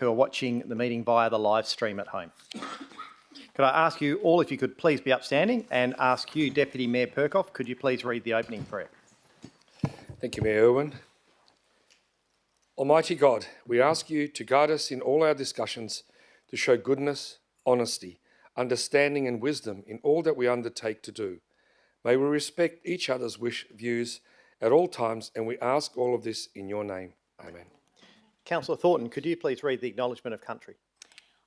who are watching the meeting via the live stream at home. Could I ask you all if you could please be upstanding, and ask you, Deputy Mayor Perkoff, could you please read the opening prayer? Thank you, Mayor Irwin. Almighty God, we ask you to guide us in all our discussions, to show goodness, honesty, understanding and wisdom in all that we undertake to do. May we respect each other's views at all times, and we ask all of this in your name. Amen. Councillor Thornton, could you please read the acknowledgement of country?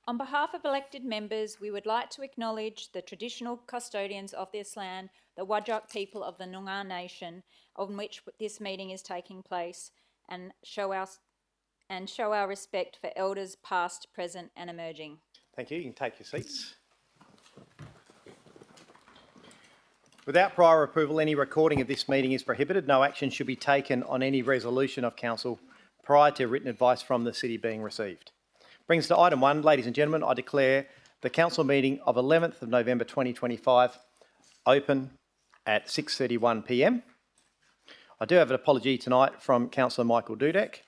On behalf of elected members, we would like to acknowledge the traditional custodians of this land, the Whadjuk people of the Noongar Nation, on which this meeting is taking place, and show our respect for elders past, present and emerging. Thank you. You can take your seats. Without prior approval, any recording of this meeting is prohibited. No action should be taken on any resolution of council prior to written advice from the city being received. Brings to item 1, ladies and gentlemen, I declare the council meeting of 11th of November 2025 open at 6:31 p.m. I do have an apology tonight from Councillor Michael Dudek,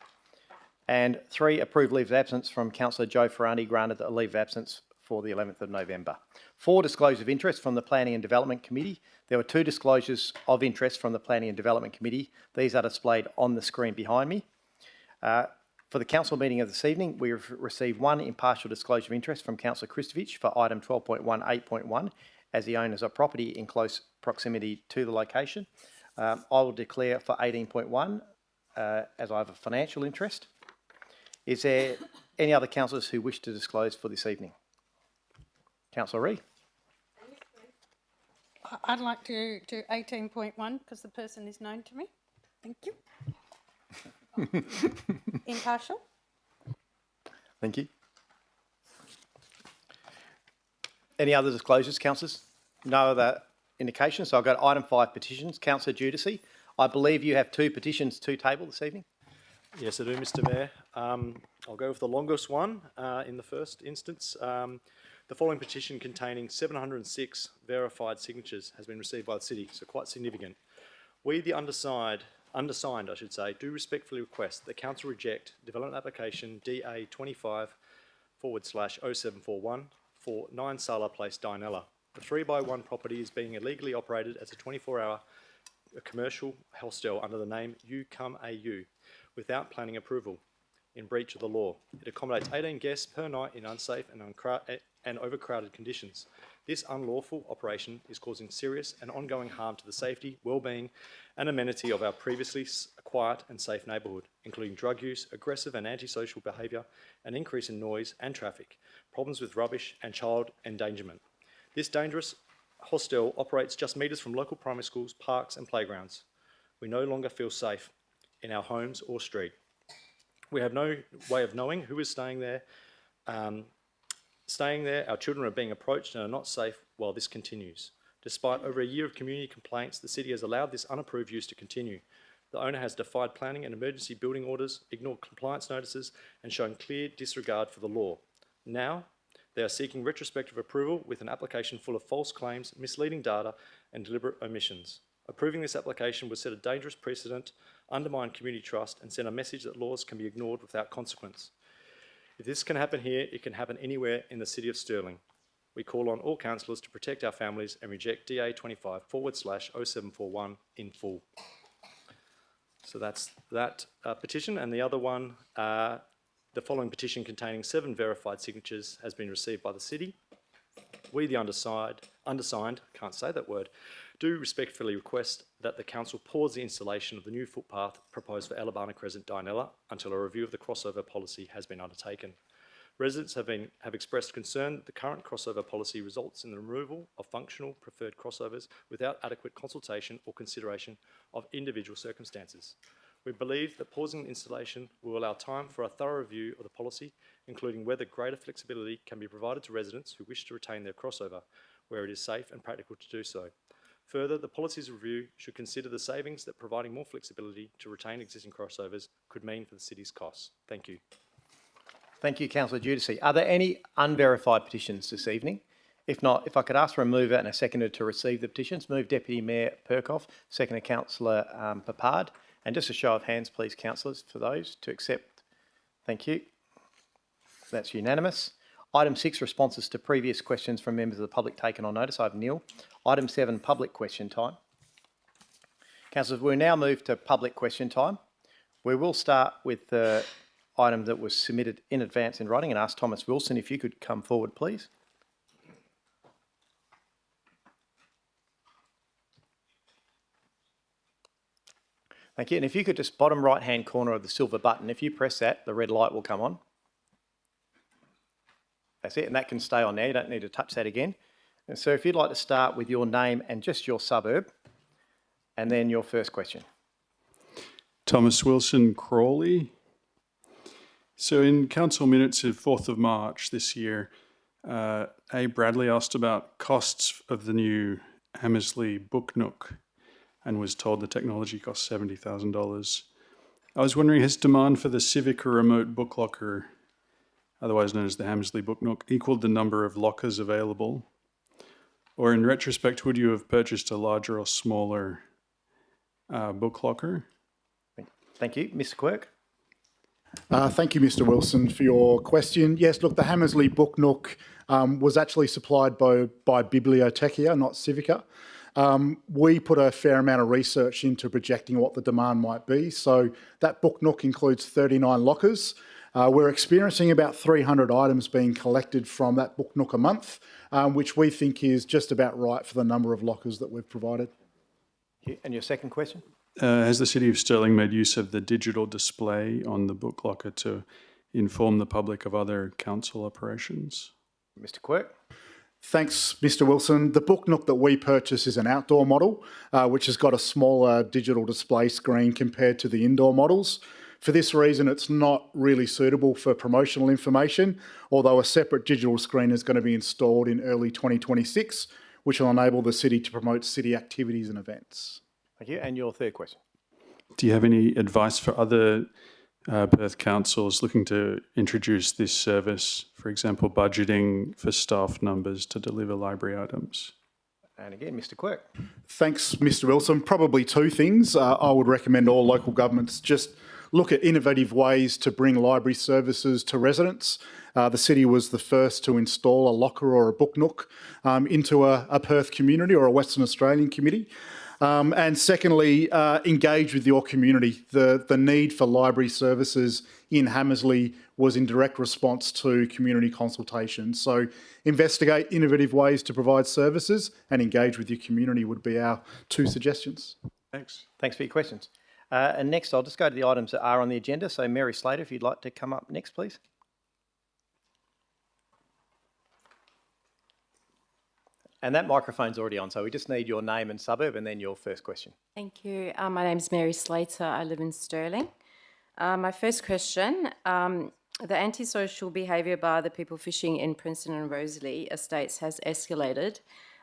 and 3 approved leaves of absence from Councillor Joe Ferrandi, granted a leave of absence for the 11th of November. 4 disclosures of interest from the Planning and Development Committee. There were 2 disclosures of interest from the Planning and Development Committee. These are displayed on the screen behind me. For the council meeting of this evening, we have received 1 impartial disclosure of interest from Councillor Kristovich for item 12.18.1 as the owners of property in close proximity to the location. I will declare for 18.1 as I have a financial interest. Is there any other councillors who wish to disclose for this evening? Councillor Ree. I'd like to do 18.1 because the person is known to me. Thank you. Impartial. Thank you. Any other disclosures, councillors? No other indications. So I'll go to item 5, petitions. Councillor Giudice, I believe you have 2 petitions to table this evening. Yes, I do, Mr. Mayor. I'll go with the longest one in the first instance. The following petition containing 706 verified signatures has been received by the city, so quite significant. We, the undersigned, do respectfully request that the council reject development application DA 25/0741 for 9 Sala Place, Dianella. The 3x1 property is being illegally operated as a 24-hour commercial hostel under the name You Come AU without planning approval, in breach of the law. It accommodates 18 guests per night in unsafe and overcrowded conditions. This unlawful operation is causing serious and ongoing harm to the safety, well-being and amenity of our previously quiet and safe neighbourhood, including drug use, aggressive and antisocial behaviour, an increase in noise and traffic, problems with rubbish and child endangerment. This dangerous hostel operates just metres from local primary schools, parks and playgrounds. We no longer feel safe in our homes or street. We have no way of knowing who is staying there. Our children are being approached and are not safe while this continues. Despite over a year of community complaints, the city has allowed this unapproved use to continue. The owner has defied planning and emergency building orders, ignored compliance notices and shown clear disregard for the law. Now, they are seeking retrospective approval with an application full of false claims, misleading data and deliberate omissions. Approving this application would set a dangerous precedent, undermine community trust and send a message that laws can be ignored without consequence. If this can happen here, it can happen anywhere in the city of Stirling. We call on all councillors to protect our families and reject DA 25/0741 in full. So that's that petition. And the other one, the following petition containing 7 verified signatures has been received by the city. We, the undersigned, can't say that word, do respectfully request that the council pause the installation of the new footpath proposed for Alabama Crescent, Dianella until a review of the crossover policy has been undertaken. Residents have expressed concern that the current crossover policy results in the removal of functional preferred crossovers without adequate consultation or consideration of individual circumstances. We believe that pausing the installation will allow time for a thorough review of the policy, including whether greater flexibility can be provided to residents who wish to retain their crossover, where it is safe and practical to do so. Further, the policy's review should consider the savings that providing more flexibility to retain existing crossovers could mean for the city's costs. Thank you. Thank you, Councillor Giudice. Are there any unverified petitions this evening? If not, if I could ask for a mover and a seconder to receive the petitions. Move Deputy Mayor Perkoff, seconder Councillor Papard. And just a show of hands, please, councillors, for those to accept. Thank you. That's unanimous. Item 6, responses to previous questions from members of the public taken on notice. I have nil. Item 7, public question time. Councillors, we'll now move to public question time. We will start with the item that was submitted in advance in writing and ask Thomas Wilson if you could come forward, please. Thank you. And if you could just bottom right-hand corner of the silver button, if you press that, the red light will come on. That's it, and that can stay on there. You don't need to touch that again. And so if you'd like to start with your name and just your suburb, and then your first question. Thomas Wilson, Crawley. So in council minutes of 4th of March this year, A. Bradley asked about costs of the new Hammersley Book Nook and was told the technology costs $70,000. I was wondering, has demand for the Civica remote book locker, otherwise known as the Hammersley Book Nook, equaled the number of lockers available? Or in retrospect, would you have purchased a larger or smaller book locker? Thank you. Mr. Quirk. Thank you, Mr. Wilson, for your question. Yes, look, the Hammersley Book Nook was actually supplied by Biblioteca, not Civica. We put a fair amount of research into projecting what the demand might be. So that Book Nook includes 39 lockers. We're experiencing about 300 items being collected from that Book Nook a month, which we think is just about right for the number of lockers that we've provided. And your second question? Has the City of Stirling made use of the digital display on the book locker to inform the public of other council operations? Mr. Quirk. Thanks, Mr. Wilson. The Book Nook that we purchase is an outdoor model, which has got a smaller digital display screen compared to the indoor models. For this reason, it's not really suitable for promotional information, although a separate digital screen is going to be installed in early 2026, which will enable the city to promote city activities and events. Thank you. And your third question? Do you have any advice for other Perth councils looking to introduce this service, for example, budgeting for staff numbers to deliver library items? And again, Mr. Quirk. Thanks, Mr. Wilson. Probably two things. I would recommend all local governments just look at innovative ways to bring library services to residents. The city was the first to install a locker or a book nook into a Perth community or a Western Australian community. And secondly, engage with your community. The need for library services in Hammersley was in direct response to community consultation. So investigate innovative ways to provide services and engage with your community would be our two suggestions. Thanks. Thanks for your questions. And next, I'll just go to the items that are on the agenda. So Mary Slater, if you'd like to come up next, please. And that microphone's already on, so we just need your name and suburb and then your first question. Thank you. My name's Mary Slater. I live in Stirling. My first question, the antisocial behaviour by the people fishing in Princeton and Rosalie estates has escalated.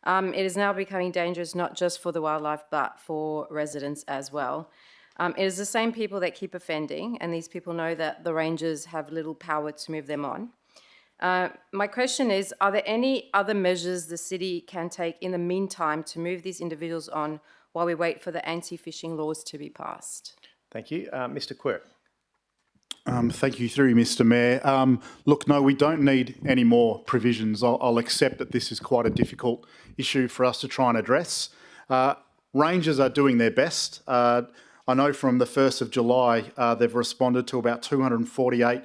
It is now becoming dangerous not just for the wildlife but for residents as well. It is the same people that keep offending, and these people know that the rangers have little power to move them on. My question is, are there any other measures the city can take in the meantime to move these individuals on while we wait for the anti-fishing laws to be passed? Thank you. Mr. Quirk. Thank you through, Mr. Mayor. Look, no, we don't need any more provisions. I'll accept that this is quite a difficult issue for us to try and address. Rangers are doing their best. I know from the 1st of July, they've responded to about 248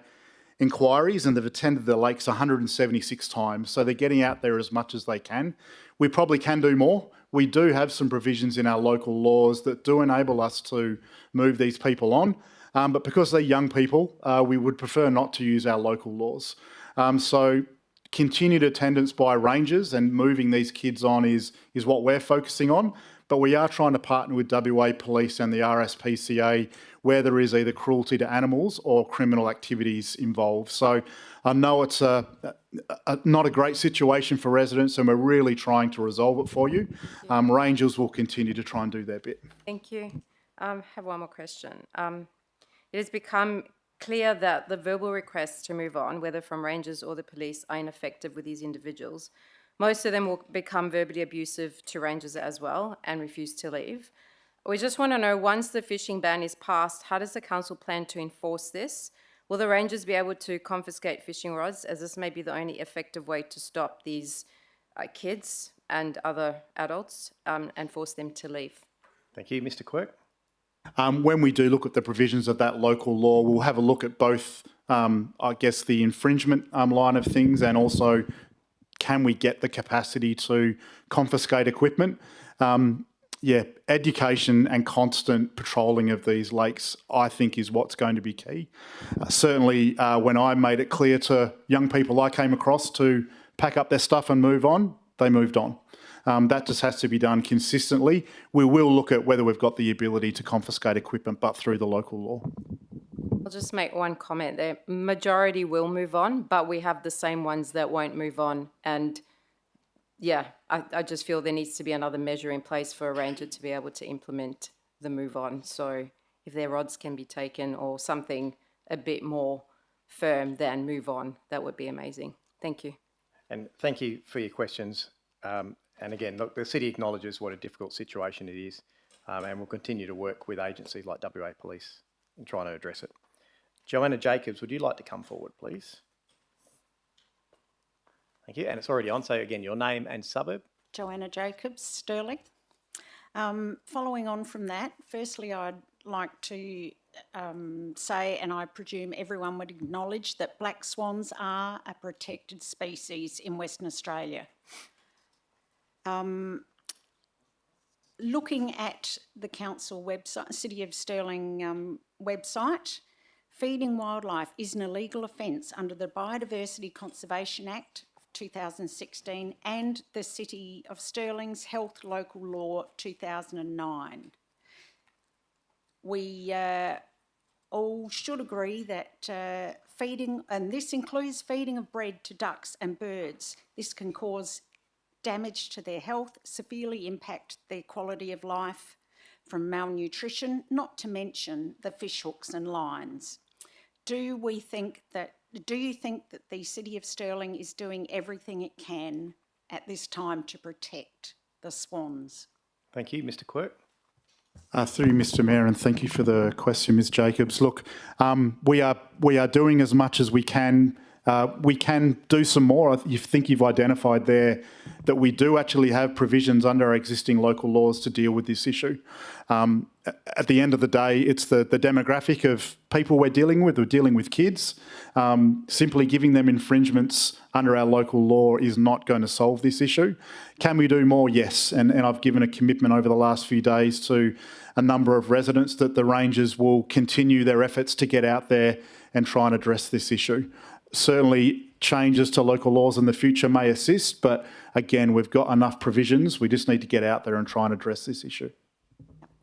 inquiries and they've attended the lakes 176 times. So they're getting out there as much as they can. We probably can do more. We do have some provisions in our local laws that do enable us to move these people on. But because they're young people, we would prefer not to use our local laws. So continued attendance by rangers and moving these kids on is what we're focusing on. But we are trying to partner with WA Police and the RSPCA where there is either cruelty to animals or criminal activities involved. So I know it's not a great situation for residents and we're really trying to resolve it for you. Rangers will continue to try and do their bit. Thank you. I have one more question. It has become clear that the verbal requests to move on, whether from rangers or the police, are ineffective with these individuals. Most of them will become verbally abusive to rangers as well and refuse to leave. We just want to know, once the fishing ban is passed, how does the council plan to enforce this? Will the rangers be able to confiscate fishing rods, as this may be the only effective way to stop these kids and other adults and force them to leave? Thank you. Mr Quirk? When we do look at the provisions of that local law, we'll have a look at both, I guess, the infringement line of things, and also can we get the capacity to confiscate equipment. Education and constant patrolling of these lakes, I think, is what's going to be key. Certainly, when I made it clear to young people I came across to pack up their stuff and move on, they moved on. That just has to be done consistently. We will look at whether we've got the ability to confiscate equipment, but through the local law. I'll just make one comment there. Majority will move on, but we have the same ones that won't move on. And yeah, I just feel there needs to be another measure in place for a ranger to be able to implement the move on. So if their rods can be taken or something a bit more firm than move on, that would be amazing. Thank you. And thank you for your questions. And again, look, the city acknowledges what a difficult situation it is, and we'll continue to work with agencies like WA Police in trying to address it. Joanna Jacobs, would you like to come forward, please? Thank you. And it's already on, so again, your name and suburb. Joanna Jacobs, Stirling. Following on from that, firstly, I'd like to say, and I presume everyone would acknowledge, that black swans are a protected species in Western Australia. Looking at the council website, City of Stirling website, feeding wildlife is an illegal offence under the Biodiversity Conservation Act of 2016 and the City of Stirling's Health Local Law of 2009. We all should agree that feeding, and this includes feeding of bread to ducks and birds, this can cause damage to their health, severely impact their quality of life from malnutrition, not to mention the fish hooks and lines. Do you think that the City of Stirling is doing everything it can at this time to protect the swans? Thank you. Mr Quirk? Through you, Mr Mayor, and thank you for the question, Ms Jacobs. Look, we are doing as much as we can. We can do some more. You think you've identified there that we do actually have provisions under our existing local laws to deal with this issue. At the end of the day, it's the demographic of people we're dealing with. We're dealing with kids. Simply giving them infringements under our local law is not going to solve this issue. Can we do more? Yes. And I've given a commitment over the last few days to a number of residents that the Rangers will continue their efforts to get out there and try and address this issue. Certainly, changes to local laws in the future may assist, but again, we've got enough provisions. We just need to get out there and try and address this issue.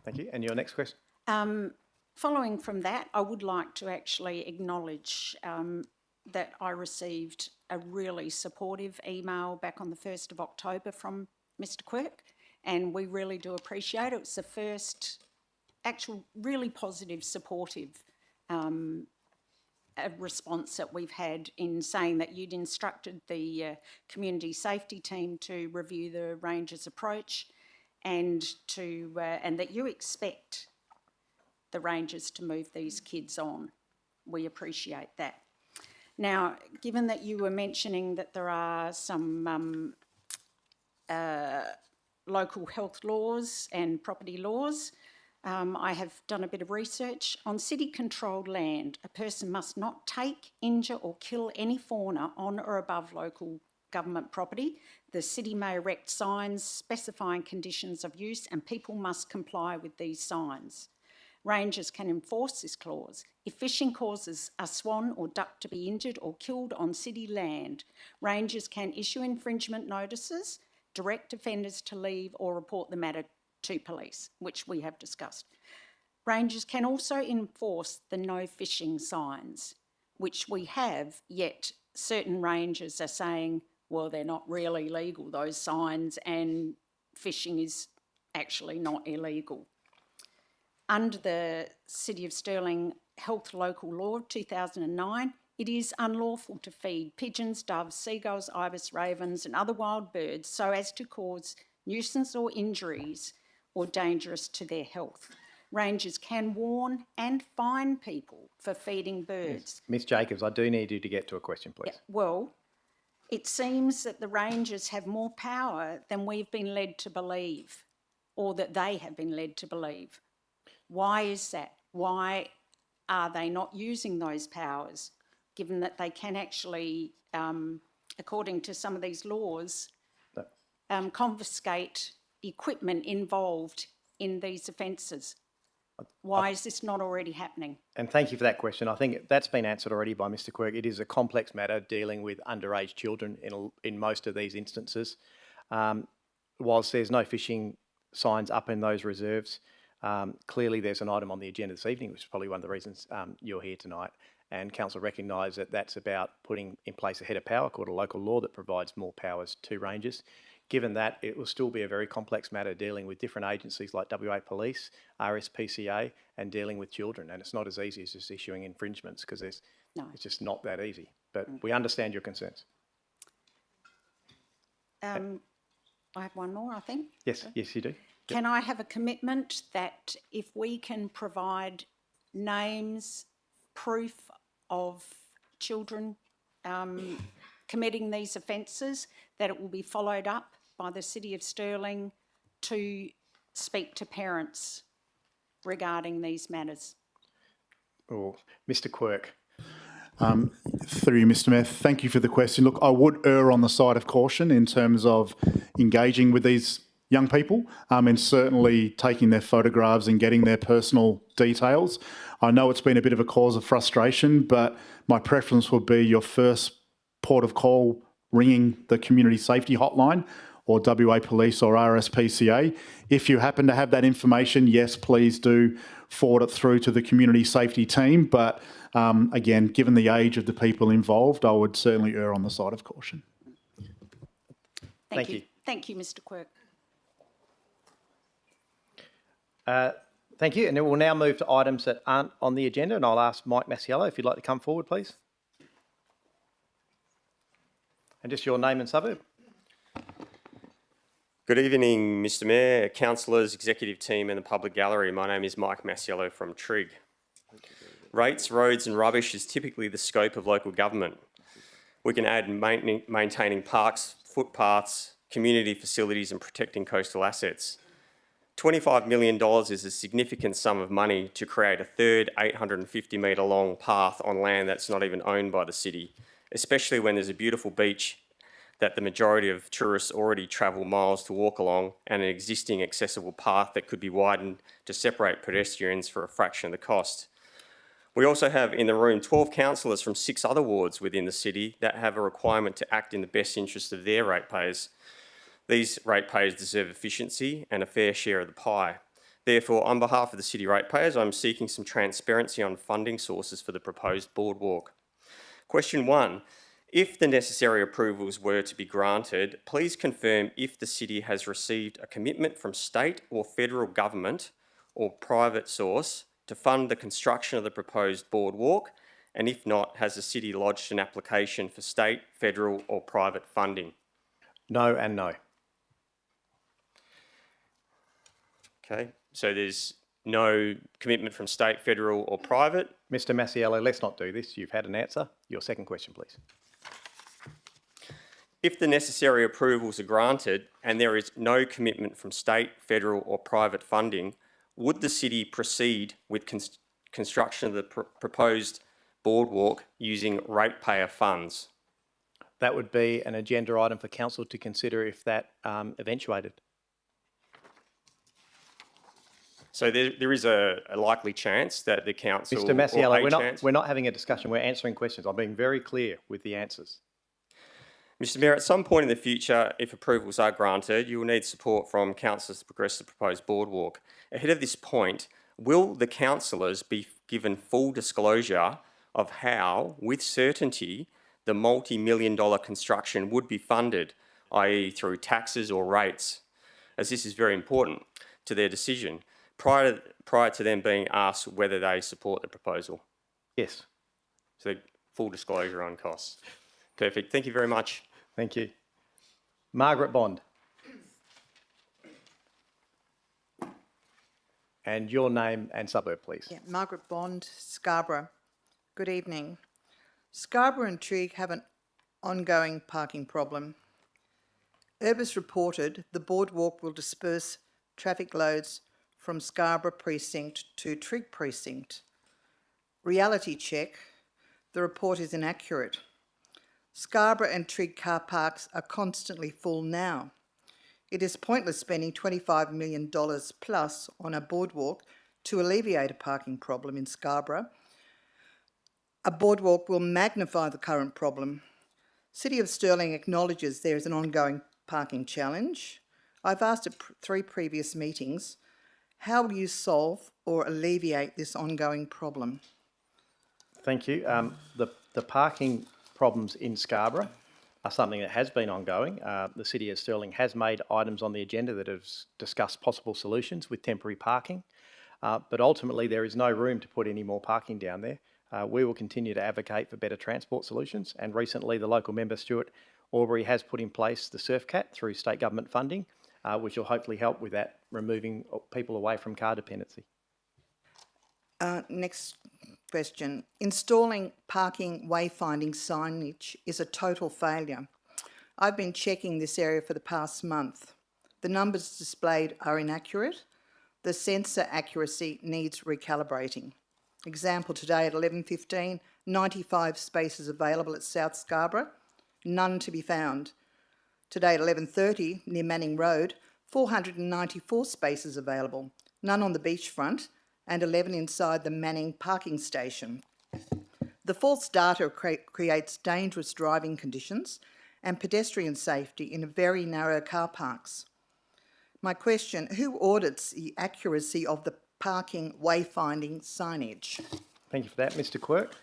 Thank you. And your next question? Following from that, I would like to actually acknowledge that I received a really supportive email back on the 1st of October from Mr Quirk, and we really do appreciate it. It's the first actual really positive, supportive a response that we've had in saying that you'd instructed the community safety team to review the Rangers' approach and that you expect the Rangers to move these kids on. We appreciate that. Now, given that you were mentioning that there are some local health laws and property laws, I have done a bit of research. On city-controlled land, a person must not take, injure or kill any fauna on or above local government property. The city may erect signs specifying conditions of use and people must comply with these signs. Rangers can enforce this clause. If fishing causes a swan or duck to be injured or killed on city land, Rangers can issue infringement notices, direct offenders to leave or report the matter to police, which we have discussed. Rangers can also enforce the no fishing signs, which we have, yet certain rangers are saying, well, they're not really legal, those signs, and fishing is actually not illegal. Under the City of Stirling Health Local Law of 2009, it is unlawful to feed pigeons, doves, seagulls, ibis, ravens and other wild birds so as to cause nuisance or injuries or dangerous to their health. Rangers can warn and fine people for feeding birds. Ms Jacobs, I do need you to get to a question, please. Yeah, well, it seems that the Rangers have more power than we've been led to believe, or that they have been led to believe. Why is that? Why are they not using those powers, given that they can actually, according to some of these laws, confiscate equipment involved in these offences? Why is this not already happening? And thank you for that question. I think that's been answered already by Mr Quirk. It is a complex matter dealing with underage children in most of these instances. Whilst there's no fishing signs up in those reserves, clearly there's an item on the agenda this evening, which is probably one of the reasons you're here tonight. And Council recognise that that's about putting in place a head of power called a local law that provides more powers to Rangers. Given that, it will still be a very complex matter dealing with different agencies like WA Police, RSPCA, and dealing with children. And it's not as easy as just issuing infringements because it's just not that easy. But we understand your concerns. I have one more, I think. Yes, yes, you do. Can I have a commitment that if we can provide names, proof of children committing these offences, that it will be followed up by the City of Stirling to speak to parents regarding these matters? Oh, Mr Quirk. Through you, Mr Mayor, thank you for the question. Look, I would err on the side of caution in terms of engaging with these young people and certainly taking their photographs and getting their personal details. I know it's been a bit of a cause of frustration, but my preference would be your first port of call ringing the community safety hotline or WA Police or RSPCA. If you happen to have that information, yes, please do forward it through to the community safety team. But again, given the age of the people involved, I would certainly err on the side of caution. Thank you. Thank you, Mr Quirk. Thank you. And then we'll now move to items that aren't on the agenda. And I'll ask Mike Masiello if you'd like to come forward, please. And just your name and suburb. Good evening, Mr Mayor, councillors, executive team and the public gallery. My name is Mike Masiello from Trigg. Rates, roads and rubbish is typically the scope of local government. We can add maintaining parks, footpaths, community facilities and protecting coastal assets. $25 million is a significant sum of money to create a third 850 metre long path on land that's not even owned by the city, especially when there's a beautiful beach that the majority of tourists already travel miles to walk along and an existing accessible path that could be widened to separate pedestrians for a fraction of the cost. We also have in the room 12 councillors from 6 other wards within the city that have a requirement to act in the best interest of their ratepayers. These ratepayers deserve efficiency and a fair share of the pie. Therefore, on behalf of the city ratepayers, I'm seeking some transparency on funding sources for the proposed boardwalk. Question 1. If the necessary approvals were to be granted, please confirm if the city has received a commitment from state or federal government or private source to fund the construction of the proposed boardwalk, and if not, has the city lodged an application for state, federal or private funding? No and no. Okay, so there's no commitment from state, federal or private. Mr Masiello, let's not do this. You've had an answer. Your second question, please. If the necessary approvals are granted and there is no commitment from state, federal or private funding, would the city proceed with construction of the proposed boardwalk using ratepayer funds? That would be an agenda item for council to consider if that eventuated. So there is a likely chance that the council... Mr Masiello, we're not having a discussion. We're answering questions. I'm being very clear with the answers. Mr Mayor, at some point in the future, if approvals are granted, you will need support from councillors to progress the proposed boardwalk. Ahead of this point, will the councillors be given full disclosure of how, with certainty, the multi-million-dollar construction would be funded, i.e. through taxes or rates, as this is very important to their decision, prior to them being asked whether they support the proposal? Yes. So full disclosure on costs. Perfect. Thank you very much. Thank you. Margaret Bond. And your name and suburb, please. Yeah, Margaret Bond, Scarborough. Good evening. Scarborough and Trigg have an ongoing parking problem. Urbis reported the boardwalk will disperse traffic loads from Scarborough Precinct to Trigg Precinct. Reality check, the report is inaccurate. Scarborough and Trigg car parks are constantly full now. It is pointless spending $25 million plus on a boardwalk to alleviate a parking problem in Scarborough. A boardwalk will magnify the current problem. City of Stirling acknowledges there is an ongoing parking challenge. I've asked at 3 previous meetings, how will you solve or alleviate this ongoing problem? Thank you. The parking problems in Scarborough are something that has been ongoing. The City of Stirling has made items on the agenda that have discussed possible solutions with temporary parking, but ultimately there is no room to put any more parking down there. We will continue to advocate for better transport solutions, and recently the local member, Stuart Aubrey, has put in place the SurfCat through state government funding, which will hopefully help with that, removing people away from car dependency. Next question. Installing parking wayfinding signage is a total failure. I've been checking this area for the past month. The numbers displayed are inaccurate. The sensor accuracy needs recalibrating. Example, today at 11:15, 95 spaces available at South Scarborough, none to be found. Today at 11:30, near Manning Road, 494 spaces available, none on the beachfront, and 11 inside the Manning parking station. The false data creates dangerous driving conditions and pedestrian safety in very narrow car parks. My question, who audits the accuracy of the parking wayfinding signage? Thank you for that. Mr Quirk.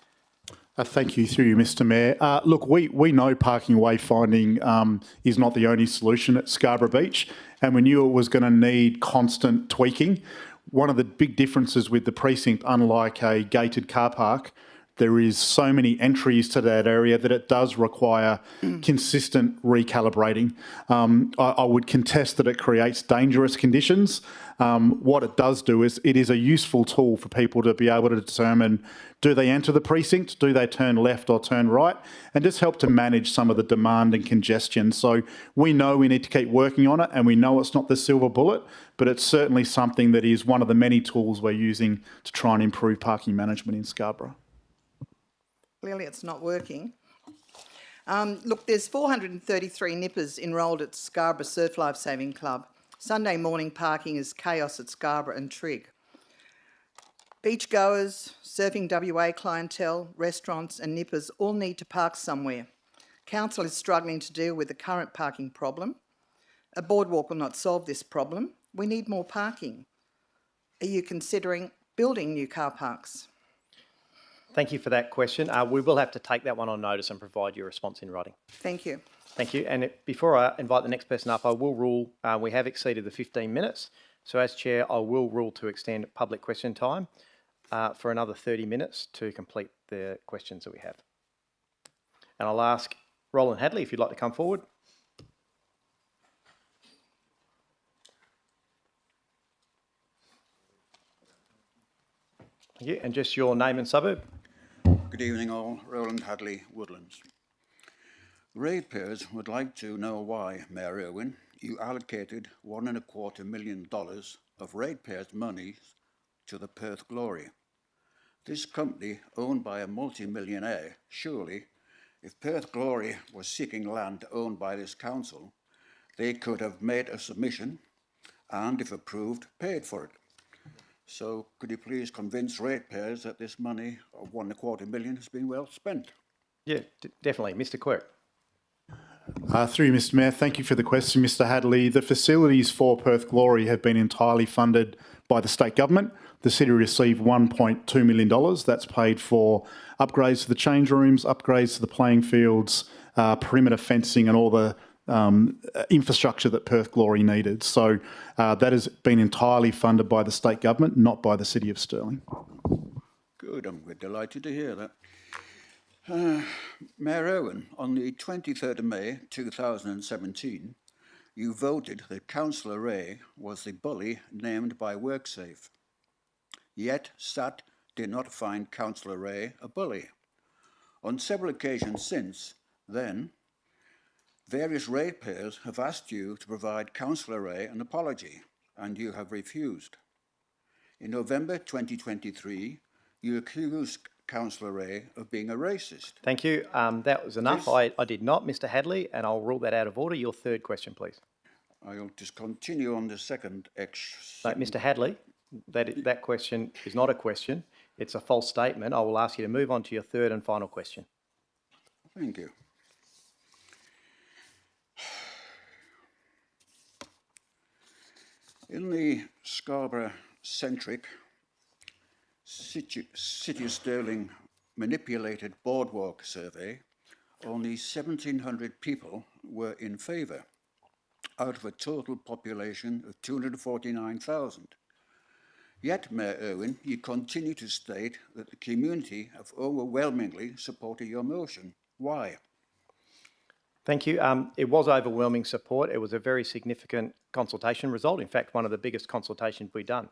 Thank you, through you, Mr Mayor. Look, we know parking wayfinding is not the only solution at Scarborough Beach, and we knew it was going to need constant tweaking. One of the big differences with the precinct, unlike a gated car park, there is so many entries to that area that it does require consistent recalibrating. I would contest that it creates dangerous conditions. What it does do is it is a useful tool for people to be able to determine, do they enter the precinct, do they turn left or turn right, and just help to manage some of the demand and congestion. So we know we need to keep working on it, and we know it's not the silver bullet, but it's certainly something that is one of the many tools we're using to try and improve parking management in Scarborough. Clearly it's not working. Look, there's 433 nippers enrolled at Scarborough Surf Life Saving Club. Sunday morning parking is chaos at Scarborough and Trigg. Beachgoers, Surfing WA clientele, restaurants and nippers all need to park somewhere. Council is struggling to deal with the current parking problem. A boardwalk will not solve this problem. We need more parking. Are you considering building new car parks? Thank you for that question. We will have to take that one on notice and provide you a response in writing. Thank you. Thank you. And before I invite the next person up, I will rule we have exceeded the 15 minutes. So as Chair, I will rule to extend public question time for another 30 minutes to complete the questions that we have. And I'll ask Roland Hadley if you'd like to come forward. Thank you. And just your name and suburb. Good evening all, Roland Hadley, Woodlands. Ratepayers would like to know why, Mayor Irwin, you allocated $1.25 million of ratepayers' money to the Perth Glory. This company, owned by a multi-millionaire, surely, if Perth Glory was seeking land owned by this council, they could have made a submission and, if approved, paid for it. So could you please convince ratepayers that this money of $1.25 million has been well spent? Yeah, definitely. Mr Quirk. Through you, Mr Mayor, thank you for the question, Mr Hadley. The facilities for Perth Glory have been entirely funded by the state government. The city received $1.2 million. That's paid for upgrades to the change rooms, upgrades to the playing fields, perimeter fencing and all the infrastructure that Perth Glory needed. So that has been entirely funded by the state government, not by the City of Stirling. Good, we're delighted to hear that. Mayor Irwin, on the 23rd of May 2017, you voted that Councillor Ray was the bully named by WorkSafe. yet SAT did not find Councillor Ray a bully. On several occasions since then, various ratepayers have asked you to provide Councillor Ray an apology, and you have refused. In November 2023, you accused Councillor Ray of being a racist. Thank you. That was enough. I did not, Mr Hadley, and I'll rule that out of order. Your third question, please. I'll just continue on the second No, Mr Hadley, that question is not a question. It's a false statement. I will ask you to move on to your third and final question. Thank you. In the Scarborough-centric City of Stirling manipulated boardwalk survey, only 1,700 people were in favour, out of a total population of 249,000. Yet, Mayor Irwin, you continue to state that the community have overwhelmingly supported your motion. Why? Thank you. It was overwhelming support. It was a very significant consultation result. In fact, one of the biggest consultations we've done.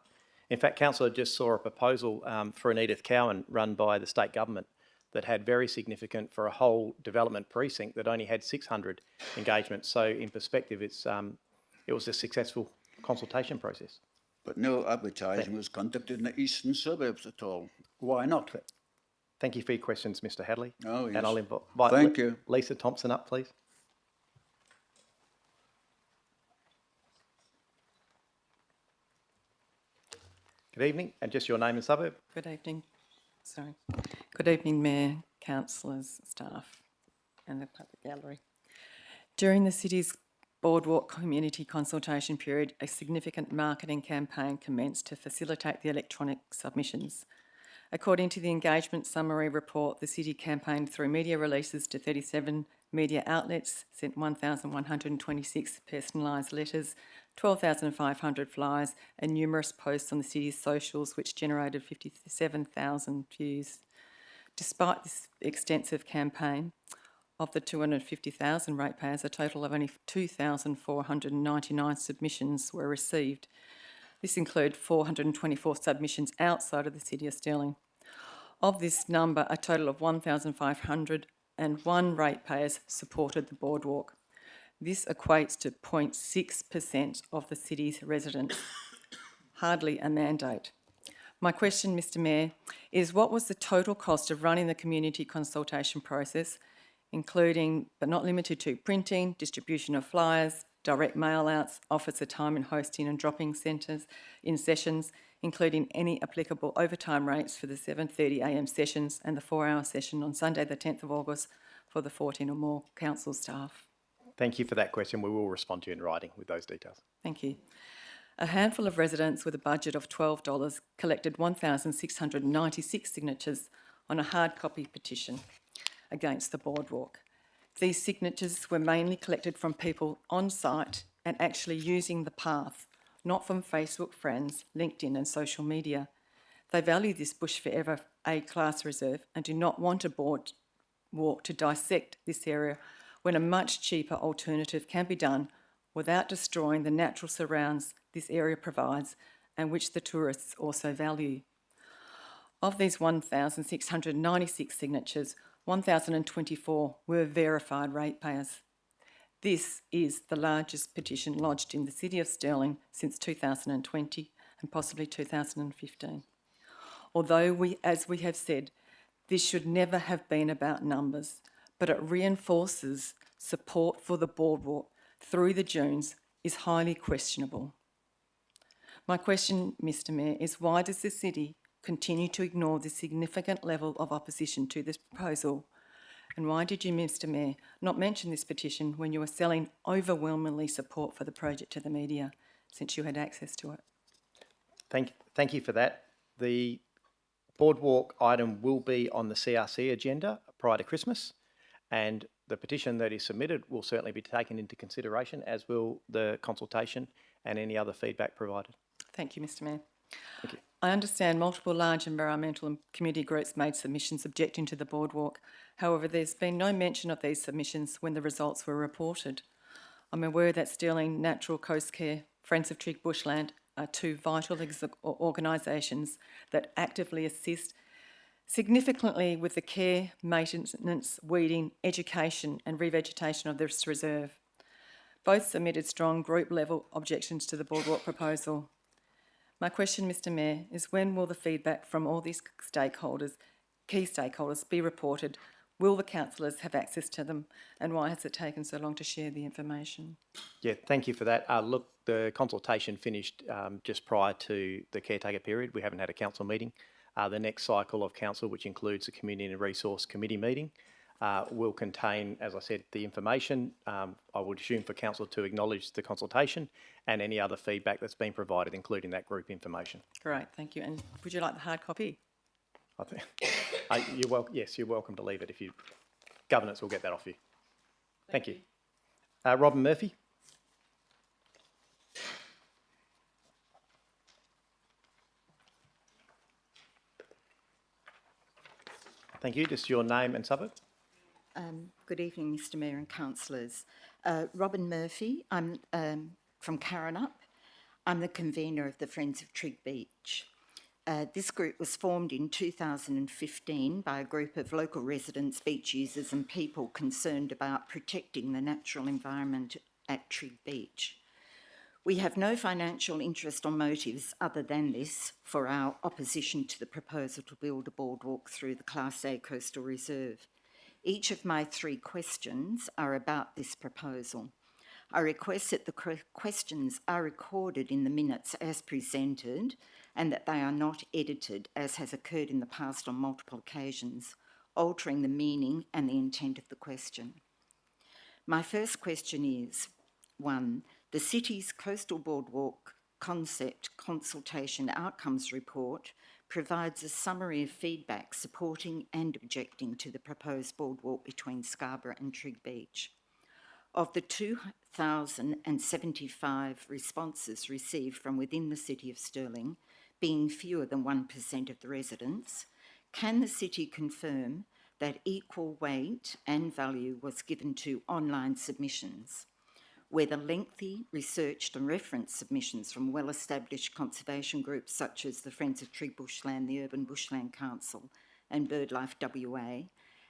In fact, Councillor just saw a proposal for an Edith Cowan run by the state government that had very significant for a whole development precinct that only had 600 engagements. So in perspective, it was a successful consultation process. But no advertising was conducted in the eastern suburbs at all. Why not? Thank you for your questions, Mr Hadley. Oh, yes. And I'll invite Thank you. Lisa Thompson up, please. Good evening, and just your name and suburb. Good evening. Sorry. Good evening, Mayor, councillors, staff and the public gallery. During the city's Boardwalk community consultation period, a significant marketing campaign commenced to facilitate the electronic submissions. According to the engagement summary report, the city campaigned through media releases to 37 media outlets, sent 1,126 personalised letters, 12,500 flyers and numerous posts on the city's socials, which generated 57,000 views. Despite this extensive campaign, of the 250,000 ratepayers, a total of only 2,499 submissions were received. This included 424 submissions outside of the City of Stirling. Of this number, a total of 1,501 ratepayers supported the boardwalk. This equates to 0.6% of the city's residents. Hardly a mandate. My question, Mr Mayor, is what was the total cost of running the community consultation process, including but not limited to printing, distribution of flyers, direct mail-outs, officer time in hosting and dropping centres in sessions, including any applicable overtime rates for the 7:30am sessions and the 4-hour session on Sunday the 10th of August for the 14 or more council staff? Thank you for that question. We will respond to you in writing with those details. Thank you. A handful of residents with a budget of $12 collected 1,696 signatures on a hard copy petition against the boardwalk. These signatures were mainly collected from people on site and actually using the path, not from Facebook friends, LinkedIn and social media. They value this Bush Forever A-class reserve and do not want a boardwalk to dissect this area when a much cheaper alternative can be done without destroying the natural surrounds this area provides and which the tourists also value. Of these 1,696 signatures, 1,024 were verified ratepayers. This is the largest petition lodged in the City of Stirling since 2020 and possibly 2015. Although as we have said, this should never have been about numbers, but it reinforces support for the boardwalk through the dunes is highly questionable. My question, Mr Mayor, is why does the City continue to ignore the significant level of opposition to this proposal? And why did you, Mr Mayor, not mention this petition when you were selling overwhelmingly support for the project to the media, since you had access to it? Thank you for that. The boardwalk item will be on the CRC agenda prior to Christmas, and the petition that is submitted will certainly be taken into consideration, as will the consultation and any other feedback provided. Thank you, Mr Mayor. Thank you. I understand multiple large environmental and community groups made submissions objecting to the boardwalk. However, there's been no mention of these submissions when the results were reported. I'm aware that Stirling Natural Coast Care, Friends of Trigg Bushland are two vital organisations that actively assist significantly with the care, maintenance, weeding, education and revegetation of this reserve. Both submitted strong group-level objections to the Boardwalk proposal. My question, Mr Mayor, is when will the feedback from all these key stakeholders be reported? Will the councillors have access to them? And why has it taken so long to share the information? Yeah, thank you for that. Look, the consultation finished just prior to the caretaker period. We haven't had a council meeting. The next cycle of council, which includes the Community and Resource Committee meeting, will contain, as I said, the information. I would assume for council to acknowledge the consultation and any other feedback that's been provided, including that group information. Great, thank you. And would you like the hard copy? I think yes, you're welcome to leave it. Governance will get that off you. Thank you. Robin Murphy. Thank you. Just your name and suburb. Good evening, Mr Mayor and councillors. Robin Murphy, I'm from Karrinyup. I'm the convener of the Friends of Trigg Beach. This group was formed in 2015 by a group of local residents, beach users and people concerned about protecting the natural environment at Trigg Beach. We have no financial interest or motives other than this for our opposition to the proposal to build a boardwalk through the Class A Coastal Reserve. Each of my 3 questions are about this proposal. I request that the questions are recorded in the minutes as presented and that they are not edited, as has occurred in the past on multiple occasions, altering the meaning and the intent of the question. My first question is, 1, the City's Coastal Boardwalk Concept Consultation Outcomes Report provides a summary of feedback supporting and objecting to the proposed boardwalk between Scarborough and Trigg Beach. Of the 2,075 responses received from within the City of Stirling, being fewer than 1% of the residents, can the City confirm that equal weight and value was given to online submissions, whether lengthy, researched and referenced submissions from well-established conservation groups such as the Friends of Trigg Bushland, the Urban Bushland Council and BirdLife WA,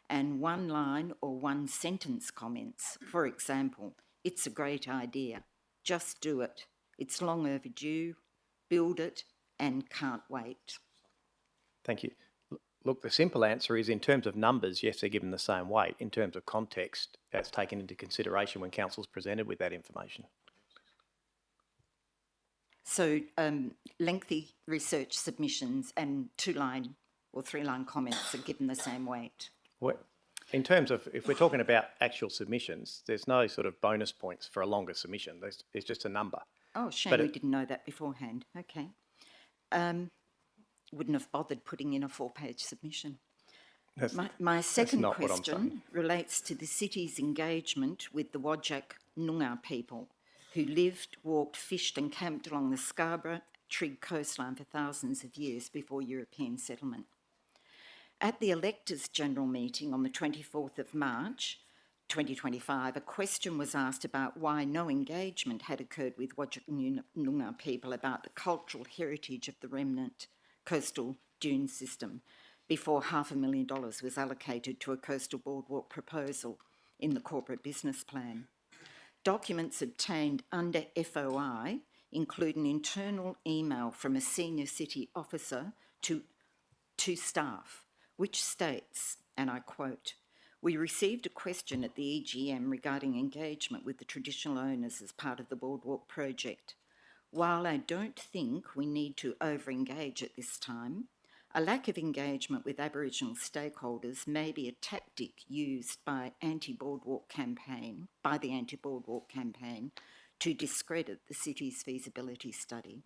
and one-line or one-sentence comments. For example, it's a great idea, just do it, it's long overdue, build it and can't wait. Thank you. Look, the simple answer is in terms of numbers, yes, they're given the same weight. In terms of context, that's taken into consideration when council's presented with that information. So lengthy research submissions and 2-line or 3-line comments are given the same weight? Well, in terms of, if we're talking about actual submissions, there's no sort of bonus points for a longer submission. It's just a number. Oh, shame we didn't know that beforehand. Okay. Wouldn't have bothered putting in a 4-page submission. My second question relates to the City's engagement with the Whadjuk Noongar people who lived, walked, fished and camped along the Scarborough Trigg coastline for thousands of years before European settlement. At the Electors' General Meeting on the 24th of March 2025, a question was asked about why no engagement had occurred with Whadjuk Noongar people about the cultural heritage of the remnant coastal dune system before $500,000 was allocated to a coastal boardwalk proposal in the corporate business plan. Documents obtained under FOI include an internal email from a senior city officer to staff, which states, and I quote, "We received a question at the EGM regarding engagement with the traditional owners as part of the boardwalk project. While I don't think we need to over-engage at this time, a lack of engagement with Aboriginal stakeholders may be a tactic used by the anti-boardwalk campaign to discredit the city's feasibility study.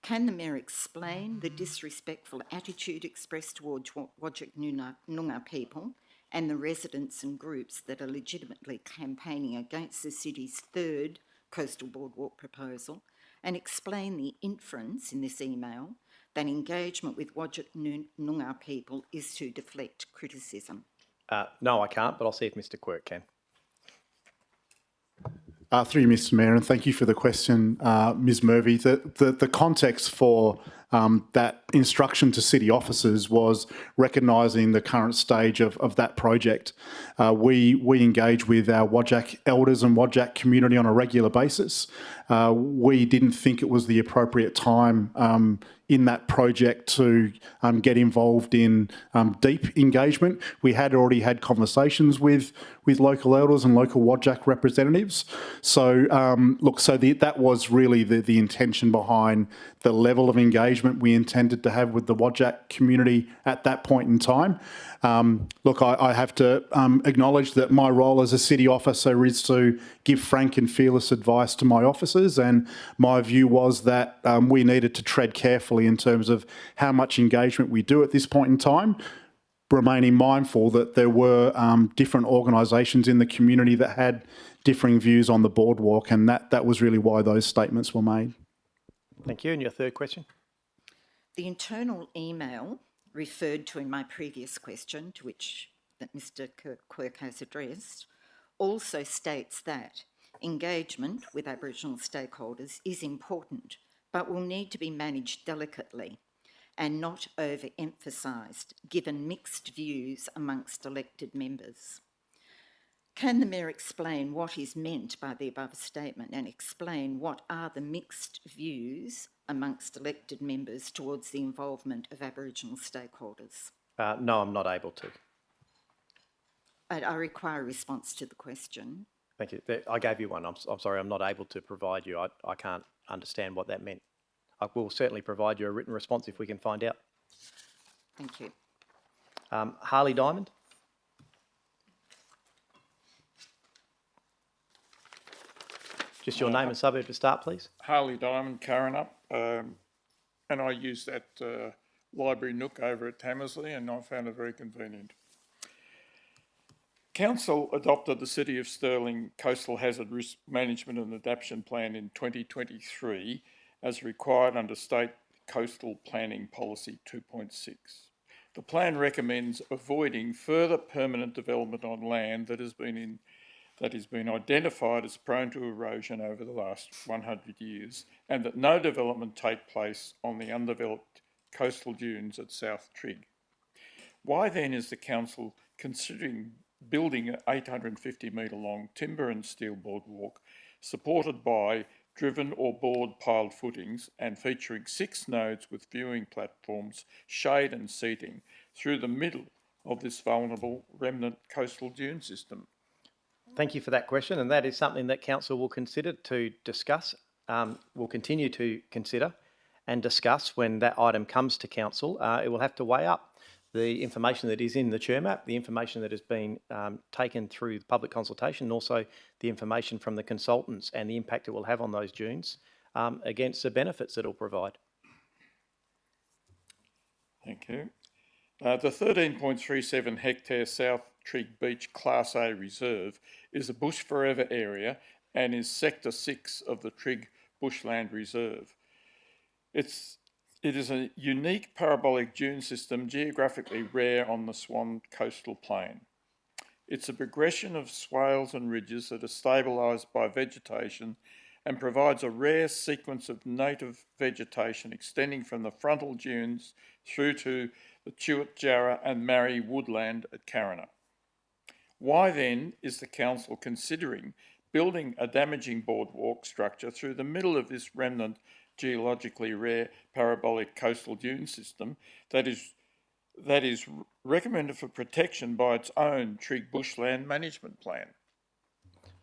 Can the Mayor explain the disrespectful attitude expressed towards Whadjuk Noongar people and the residents and groups that are legitimately campaigning against the city's 3rd coastal boardwalk proposal, and explain the inference in this email that engagement with Whadjuk Noongar people is to deflect criticism?" No, I can't, but I'll see if Mr Quirk can. Through you, Mr Mayor, and thank you for the question, Ms Murphy. The context for that instruction to city officers was recognising the current stage of that project. We engage with our Whadjuk elders and Whadjuk community on a regular basis. We didn't think it was the appropriate time in that project to get involved in deep engagement. We had already had conversations with local elders and local Whadjuk representatives. So that was really the intention behind the level of engagement we intended to have with the Whadjuk community at that point in time. I have to acknowledge that my role as a city officer is to give frank and fearless advice to my officers, and my view was that we needed to tread carefully in terms of how much engagement we do at this point in time, remaining mindful that there were different organisations in the community that had differing views on the boardwalk, and that was really why those statements were made. Thank you. And your third question? The internal email referred to in my previous question, to which that Mr Quirk has addressed, also states that engagement with Aboriginal stakeholders is important, but will need to be managed delicately and not overemphasised, given mixed views amongst elected members. Can the Mayor explain what is meant by the above statement and explain what are the mixed views amongst elected members towards the involvement of Aboriginal stakeholders? No, I'm not able to. I require a response to the question. Thank you. I gave you one. I'm sorry, I'm not able to provide you. I can't understand what that meant. I will certainly provide you a written response if we can find out. Thank you. Harley Diamond. Just your name and suburb to start, please. Harley Diamond, Currinup, and I use that library nook over at Tamersley, and I found it very convenient. Council adopted the City of Stirling Coastal Hazard Risk Management and Adaptation Plan in 2023 as required under State Coastal Planning Policy 2.6. The plan recommends avoiding further permanent development on land that has been identified as prone to erosion over the last 100 years, and that no development take place on the undeveloped coastal dunes at South Trigg. Why then is the Council considering building an 850 metre long timber and steel boardwalk supported by driven or board piled footings and featuring 6 nodes with viewing platforms, shade and seating through the middle of this vulnerable remnant coastal dune system? Thank you for that question, and that is something that Council will consider to discuss, will continue to consider and discuss when that item comes to Council. It will have to weigh up the information that is in the CHIRMAP, the information that has been taken through the public consultation, and also the information from the consultants and the impact it will have on those dunes against the benefits that it will provide. Thank you. The 13.37 hectare South Trigg Beach Class A Reserve is a Bush Forever area and is Sector 6 of the Trigg Bushland Reserve. It is a unique parabolic dune system geographically rare on the Swan coastal plain. It's a progression of swales and ridges that are stabilised by vegetation and provides a rare sequence of native vegetation extending from the frontal dunes through to the Chewett Jarrah and Marrie woodland at Carina. Why then is the Council considering building a damaging boardwalk structure through the middle of this remnant geologically rare parabolic coastal dune system that is recommended for protection by its own Trigg Bushland Management Plan?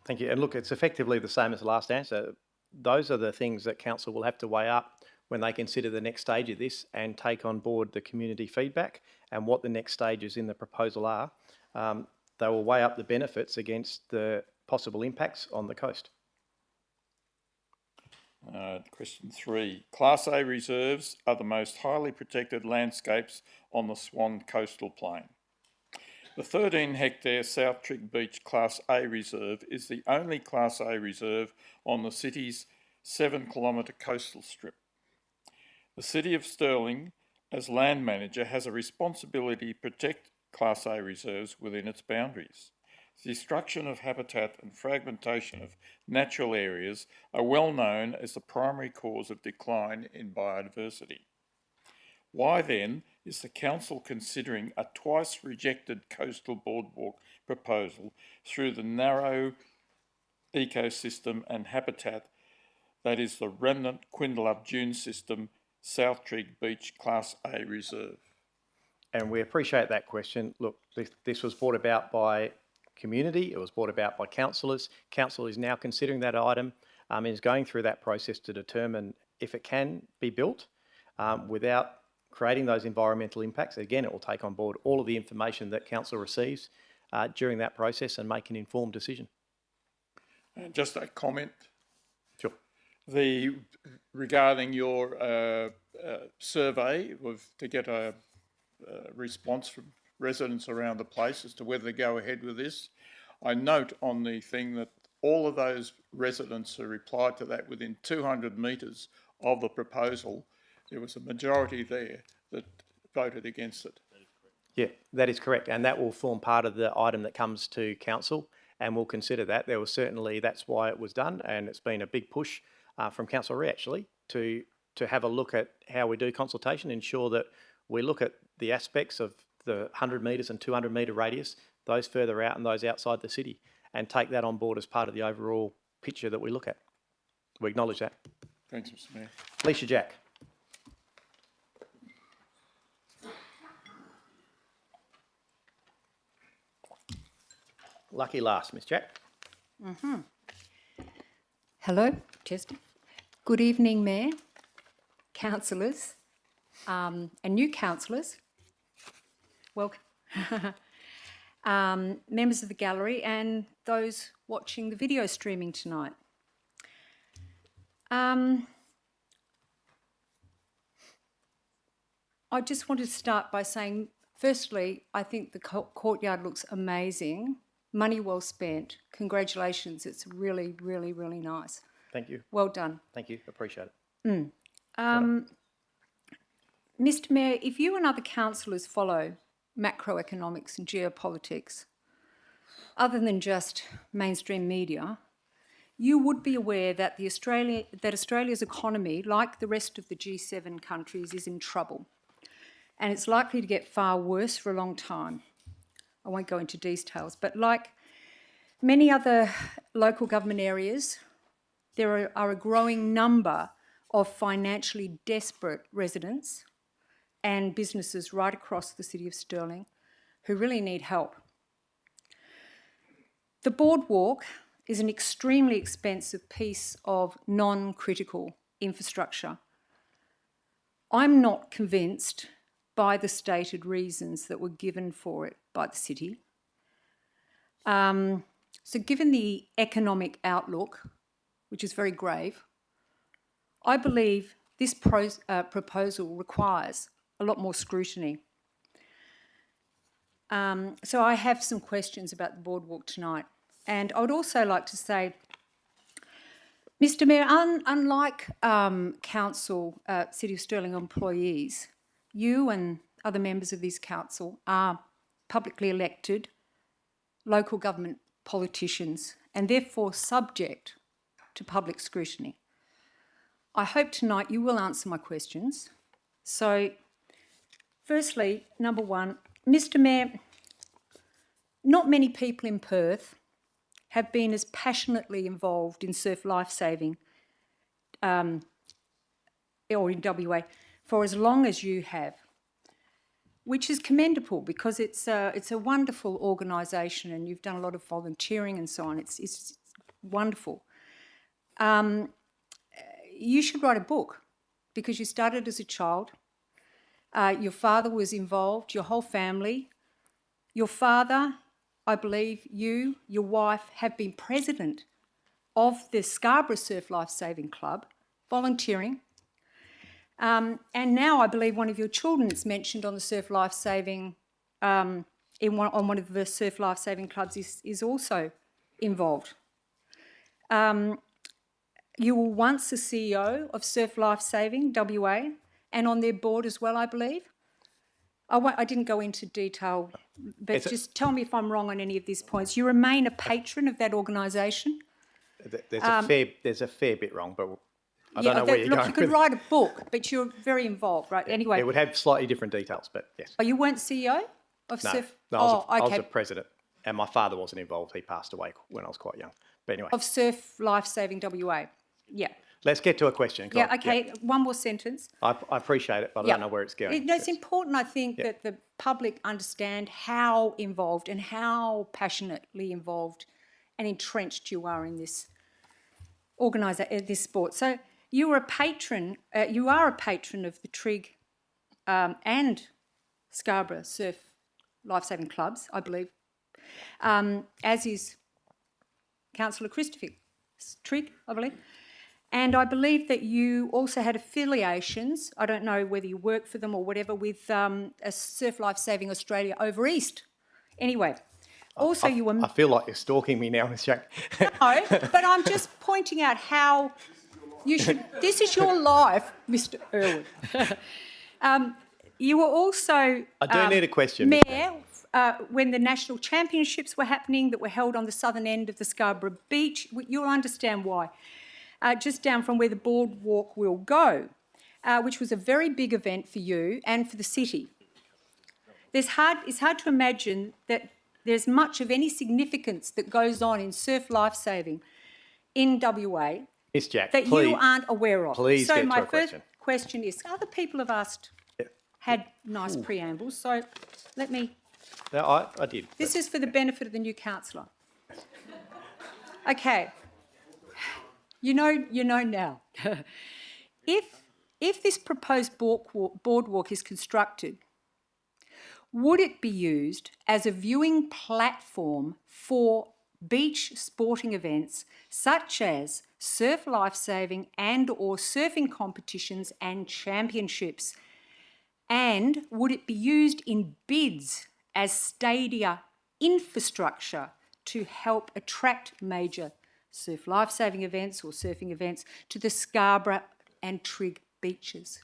Thank you. And look, it's effectively the same as the last answer. Those are the things that Council will have to weigh up when they consider the next stage of this and take on board the community feedback and what the next stages in the proposal are. They will weigh up the benefits against the possible impacts on the coast. Question 3. Class A reserves are the most highly protected landscapes on the Swan coastal plain. The 13 hectare South Trigg Beach Class A reserve is the only Class A reserve on the city's 7 kilometre coastal strip. The City of Stirling, as land manager, has a responsibility to protect Class A reserves within its boundaries. Destruction of habitat and fragmentation of natural areas are well known as the primary cause of decline in biodiversity. Why then is the Council considering a twice rejected coastal boardwalk proposal through the narrow ecosystem and habitat that is the remnant Quindilup Dune System South Trigg Beach Class A Reserve? And we appreciate that question. Look, this was brought about by community, it was brought about by councillors. Council is now considering that item and is going through that process to determine if it can be built without creating those environmental impacts. Again, it will take on board all of the information that council receives during that process and make an informed decision. Just a comment. Sure. Regarding your survey to get a response from residents around the place as to whether to go ahead with this, I note on the thing that all of those residents who replied to that within 200 metres of the proposal, there was a majority there that voted against it. Yeah, that is correct, and that will form part of the item that comes to council, and we'll consider that. There was certainly, that's why it was done, and it's been a big push from Councillor Ree actually to have a look at how we do consultation, ensure that we look at the aspects of the 100 metres and 200 metre radius, those further out and those outside the city, and take that on board as part of the overall picture that we look at. We acknowledge that. Thanks, Mr Mayor. Alicia Jack. Lucky last, Miss Jack. Hello, Chester. Good evening, Mayor, councillors, and new councillors. Welcome. Members of the gallery and those watching the video streaming tonight. I just wanted to start by saying, firstly, I think the courtyard looks amazing. Money well spent. Congratulations. It's really, really, really nice. Thank you. Well done. Thank you. Appreciate it. Mr Mayor, if you and other councillors follow macroeconomics and geopolitics, other than just mainstream media, you would be aware that Australia's economy, like the rest of the G7 countries, is in trouble. And it's likely to get far worse for a long time. I won't go into details, but like many other local government areas, there are a growing number of financially desperate residents and businesses right across the City of Stirling who really need help. The boardwalk is an extremely expensive piece of non-critical infrastructure. I'm not convinced by the stated reasons that were given for it by the city. So given the economic outlook, which is very grave, I believe this proposal requires a lot more scrutiny. So I have some questions about the boardwalk tonight. And I would also like to say, Mr Mayor, unlike council, City of Stirling employees, you and other members of this council are publicly elected local government politicians and therefore subject to public scrutiny. I hope tonight you will answer my questions. So, firstly, number one, Mr Mayor, not many people in Perth have been as passionately involved in surf lifesaving or in WA for as long as you have, which is commendable because it's a wonderful organisation and you've done a lot of volunteering and so on. It's wonderful. You should write a book because you started as a child. Your father was involved, your whole family. Your father, I believe you, your wife have been president of the Scarborough Surf Lifesaving Club, volunteering. And now I believe one of your children is mentioned on the surf lifesaving, on one of the surf lifesaving clubs is also involved. You were once the CEO of Surf Lifesaving WA and on their board as well, I believe. I didn't go into detail, but It's a- just tell me if I'm wrong on any of these points. You remain a patron of that organisation? There's a fair bit wrong, but I don't know where you're look, going you could with it. write a book, but you're very involved, right? Anyway, It would have slightly different details, but yes. oh, you weren't CEO of No, Surf? no, I was okay. a president, and my father wasn't involved. He passed away when I was quite young. But anyway, Of Surf Life Saving WA. Yeah. let's get to a question. Go Yeah, on. okay. One more sentence. I appreciate it, but I Yeah. don't know where it's going. It's important, I think, that the public understand how involved and how passionately involved and entrenched you are in this this sport. So you are a patron. You are a patron of the Trigg and Scarborough Surf Lifesaving Clubs, I believe, as is Councillor Christopher Trigg, I believe. And I believe that you also had affiliations, I don't know whether you work for them or whatever, with a Surf Life Saving Australia over East. Anyway, also you were... I feel like you're stalking me now, Ms. Jack. No, but I'm just pointing out how you should... This is your life, Mr Irwin. You were also... I do need a question. Mayor, when the national championships were happening that were held on the southern end of the Scarborough Beach. You'll understand why. Just down from where the boardwalk will go, which was a very big event for you and for the city. It's hard to imagine that there's much of any significance that goes on in surf lifesaving in WA Miss Jack, that please, you aren't aware of. please So get to my a first question. question is, other people have had nice preambles, so let me... No, I did. This is for the benefit of the new councillor. Okay. You know now. If this proposed boardwalk is constructed, would it be used as a viewing platform for beach sporting events such as surf lifesaving and or surfing competitions and championships? And would it be used in bids as stadia infrastructure to help attract major surf lifesaving events or surfing events to the Scarborough and Trigg beaches?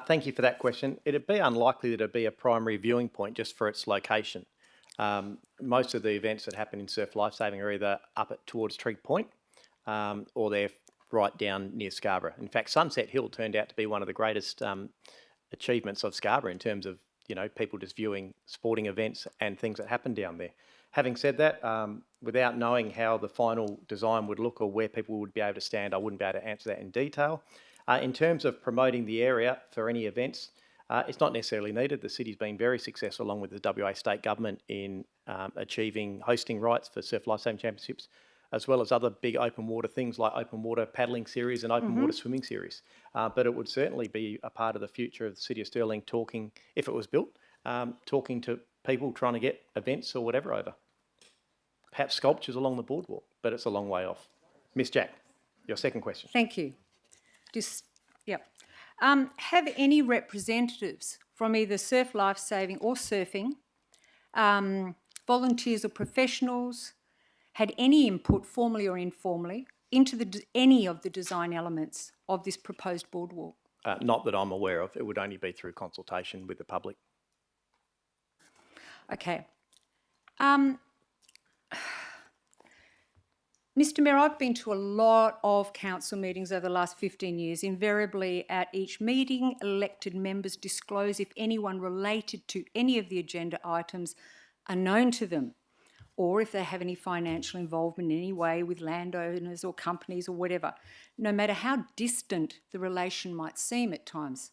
Thank you for that question. It'd be unlikely that it'd be a primary viewing point just for its location. Most of the events that happen in surf lifesaving are either up towards Trigg Point or they're right down near Scarborough. In fact, Sunset Hill turned out to be one of the greatest achievements of Scarborough in terms of, you know, people just viewing sporting events and things that happen down there. Having said that, without knowing how the final design would look or where people would be able to stand, I wouldn't be able to answer that in detail. In terms of promoting the area for any events, it's not necessarily needed. The city's been very successful along with the WA State Government in achieving hosting rights for Surf Lifesaving Championships, as well as other big open water things like open water paddling series and open water swimming series. But it would certainly be a part of the future of the City of Stirling talking, if it was built, talking to people trying to get events or whatever over. Perhaps sculptures along the boardwalk, but it's a long way off. Miss Jack, your second question. Thank you. Have any representatives from either Surf Lifesaving or surfing, volunteers or professionals, had any input, formally or informally, into any of the design elements of this proposed boardwalk? Not that I'm aware of. It would only be through consultation with the public. Okay. Mr Mayor, I've been to a lot of council meetings over the last 15 years. Invariably at each meeting, elected members disclose if anyone related to any of the agenda items are known to them, or if they have any financial involvement in any way with landowners or companies or whatever, no matter how distant the relation might seem at times.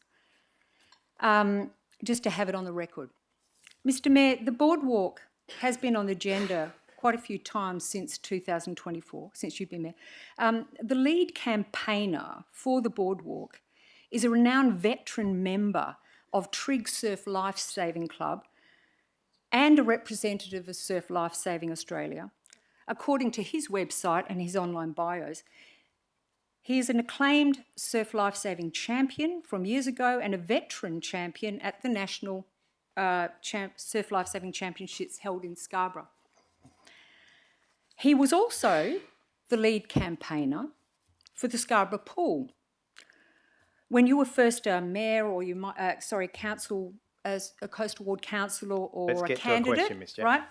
Just to have it on the record. Mr Mayor, the boardwalk has been on the agenda quite a few times since 2024, since you've been there. The lead campaigner for the boardwalk is a renowned veteran member of Trigg Surf Lifesaving Club and a representative of Surf Lifesaving Australia. According to his website and his online bios, he is an acclaimed surf lifesaving champion from years ago and a veteran champion at the National Surf Lifesaving Championships held in Scarborough. He was also the lead campaigner for the Scarborough Pool. When you were first mayor, or council a coastal ward councillor or Let's a get to a candidate, question, Ms. Jack. right?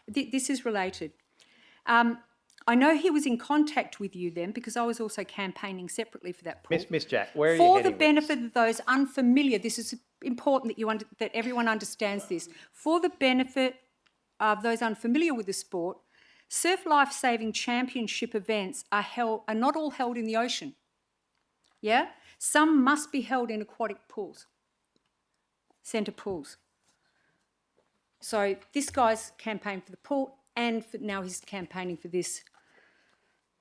This is related. I know he was in contact with you then because I was also campaigning separately for that pool. Miss Jack, where are you For heading the with this? benefit of those unfamiliar, this is important that that everyone understands this. For the benefit of those unfamiliar with the sport, surf life saving championship events are not all held in the ocean. Yeah, some must be held in aquatic pools, centre pools. So this guy's campaigned for the pool, and now he's campaigning for this.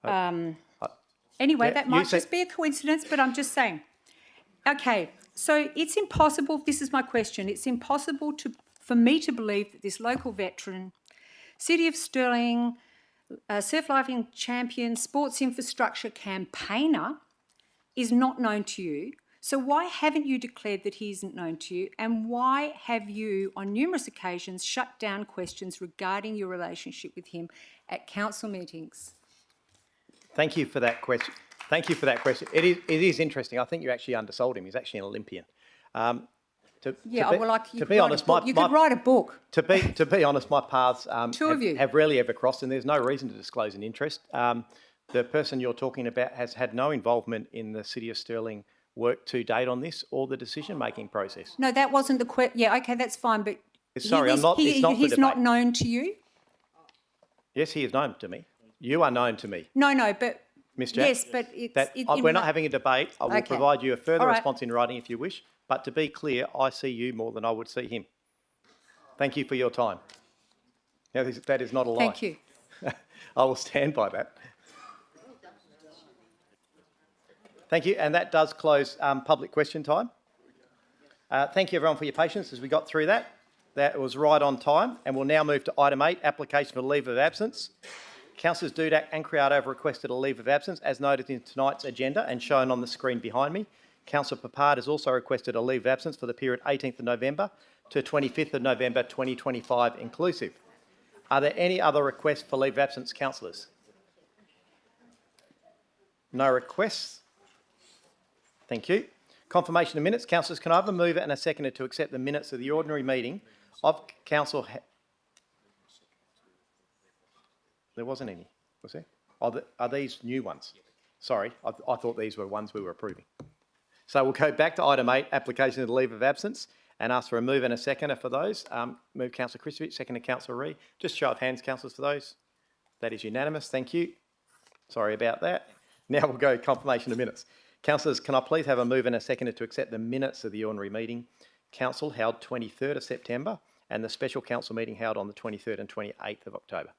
Anyway, yeah, that you might said- just be a coincidence, but I'm just saying. Okay, so it's impossible, this is my question, it's impossible for me to believe that this local veteran, City of Stirling, surf lifing champion, sports infrastructure campaigner is not known to you. So why haven't you declared that he isn't known to you? And why have you, on numerous occasions, shut down questions regarding your relationship with him at council meetings? Thank you for that question. Thank you for that question. It is interesting. I think you actually undersold him. He's actually an Olympian. To be honest, you could write a book. To be honest, my paths Two of you. have rarely ever crossed, and there's no reason to disclose an interest. The person you're talking about has had no involvement in the City of Stirling work to date on this or the decision-making process. No, that wasn't the question. Yeah, okay, that's fine, but Sorry, I'm not. It's not for he's not debate. known to you? Yes, he is known to me. You are known to me, No, but Ms. Jack. yes, but it's We're not having a debate. I will Okay. provide you a further All right. response in writing if you wish. But to be clear, I see you more than I would see him. Thank you for your time. Now, that is not a lie. Thank you. I will stand by that. Thank you, and that does close public question time. Thank you everyone for your patience as we got through that. That was right on time, and we'll now move to item 8, application for leave of absence. Councillors Dudak and Criado have requested a leave of absence as noted in tonight's agenda and shown on the screen behind me. Councillor Papard has also requested a leave of absence for the period 18th of November to 25th of November 2025 inclusive. Are there any other requests for leave of absence, councillors? No requests. Thank you. Confirmation of minutes. Councillors, can I have a mover and a seconder to accept the minutes of the ordinary meeting of council? There wasn't any, was there? Are these new ones? Sorry, I thought these were ones we were approving. So we'll go back to item 8, application of the leave of absence, and ask for a mover and a seconder for those. Move Councillor Christovich, seconder Councillor Ree. Just show of hands, councillors, for those. That is unanimous. Thank you. Sorry about that. Now we'll go confirmation of minutes. Councillors, can I please have a mover and a seconder to accept the minutes of the ordinary meeting council held 23rd of September and the special council meeting held on the 23rd and 28th of October.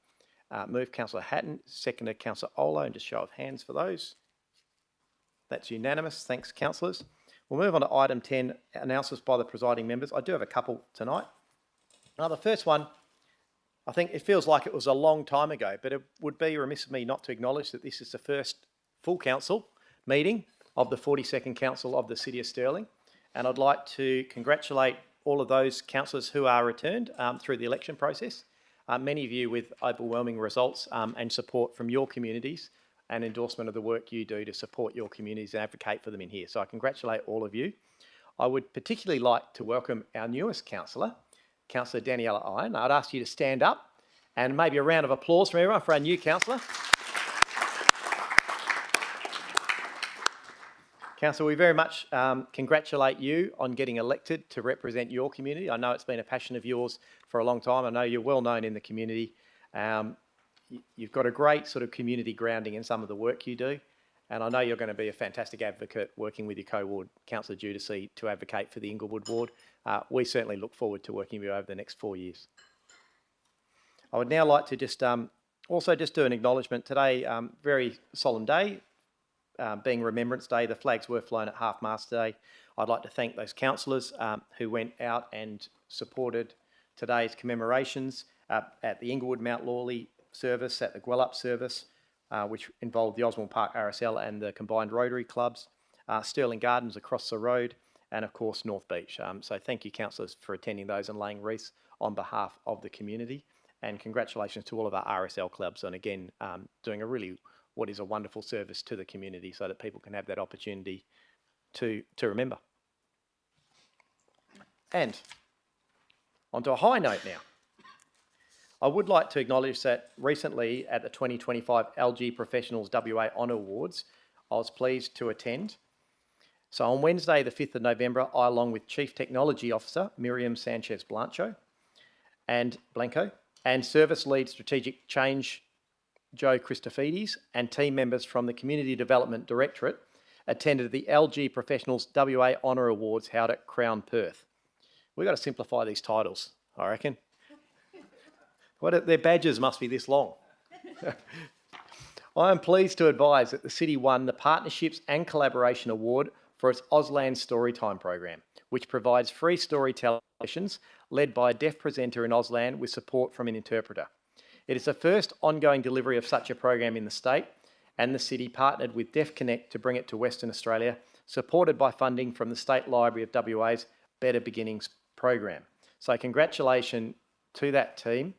Move Councillor Hatton, seconder Councillor Olo, and just show of hands for those. That's unanimous. Thanks, councillors. We'll move on to item 10, announcements by the presiding members. I do have a couple tonight. Now, the first one, I think it feels like it was a long time ago, but it would be remiss of me not to acknowledge that this is the first full council meeting of the 42nd Council of the City of Stirling. And I'd like to congratulate all of those councillors who are returned through the election process. Many of you with overwhelming results and support from your communities and endorsement of the work you do to support your communities and advocate for them in here. So I congratulate all of you. I would particularly like to welcome our newest councillor, Councillor Daniela Iron. I'd ask you to stand up and maybe a round of applause from everyone for our new councillor. Councillor, we very much congratulate you on getting elected to represent your community. I know it's been a passion of yours for a long time. I know you're well known in the community. You've got a great sort of community grounding in some of the work you do. And I know you're going to be a fantastic advocate working with your co-ward, Councillor Judici, to advocate for the Inglewood ward. We certainly look forward to working with you over the next 4 years. I would now like to just also just do an acknowledgement today, very solemn day, being Remembrance Day. The flags were flown at half-mast today. I'd like to thank those councillors who went out and supported today's commemorations at the Inglewood Mount Lawley service, at the Gwelup service, which involved the Osborne Park RSL and the combined Rotary clubs, Stirling Gardens across the road, and of course North Beach. So thank you, councillors, for attending those and laying wreaths on behalf of the community. And congratulations to all of our RSL clubs, and again, doing what is a wonderful service to the community so that people can have that opportunity to remember. And Onto a high note now. I would like to acknowledge that recently at the 2025 LG Professionals WA Honour Awards, I was pleased to attend. So on Wednesday, the 5th of November, I, along with Chief Technology Officer Miriam Sanchez Blanco and Service Lead Strategic Change Joe Christofides and team members from the Community Development Directorate attended the LG Professionals WA Honour Awards held at Crown Perth. We've got to simplify these titles, I reckon. Their badges must be this long. I am pleased to advise that the City won the Partnerships and Collaboration Award for its Auslan Storytime program, which provides free storytelling sessions led by a deaf presenter in Auslan with support from an interpreter. It is the first ongoing delivery of such a program in the state, and the City partnered with Deaf Connect to bring it to Western Australia, supported by funding from the State Library of WA's Better Beginnings program. So congratulations to that team.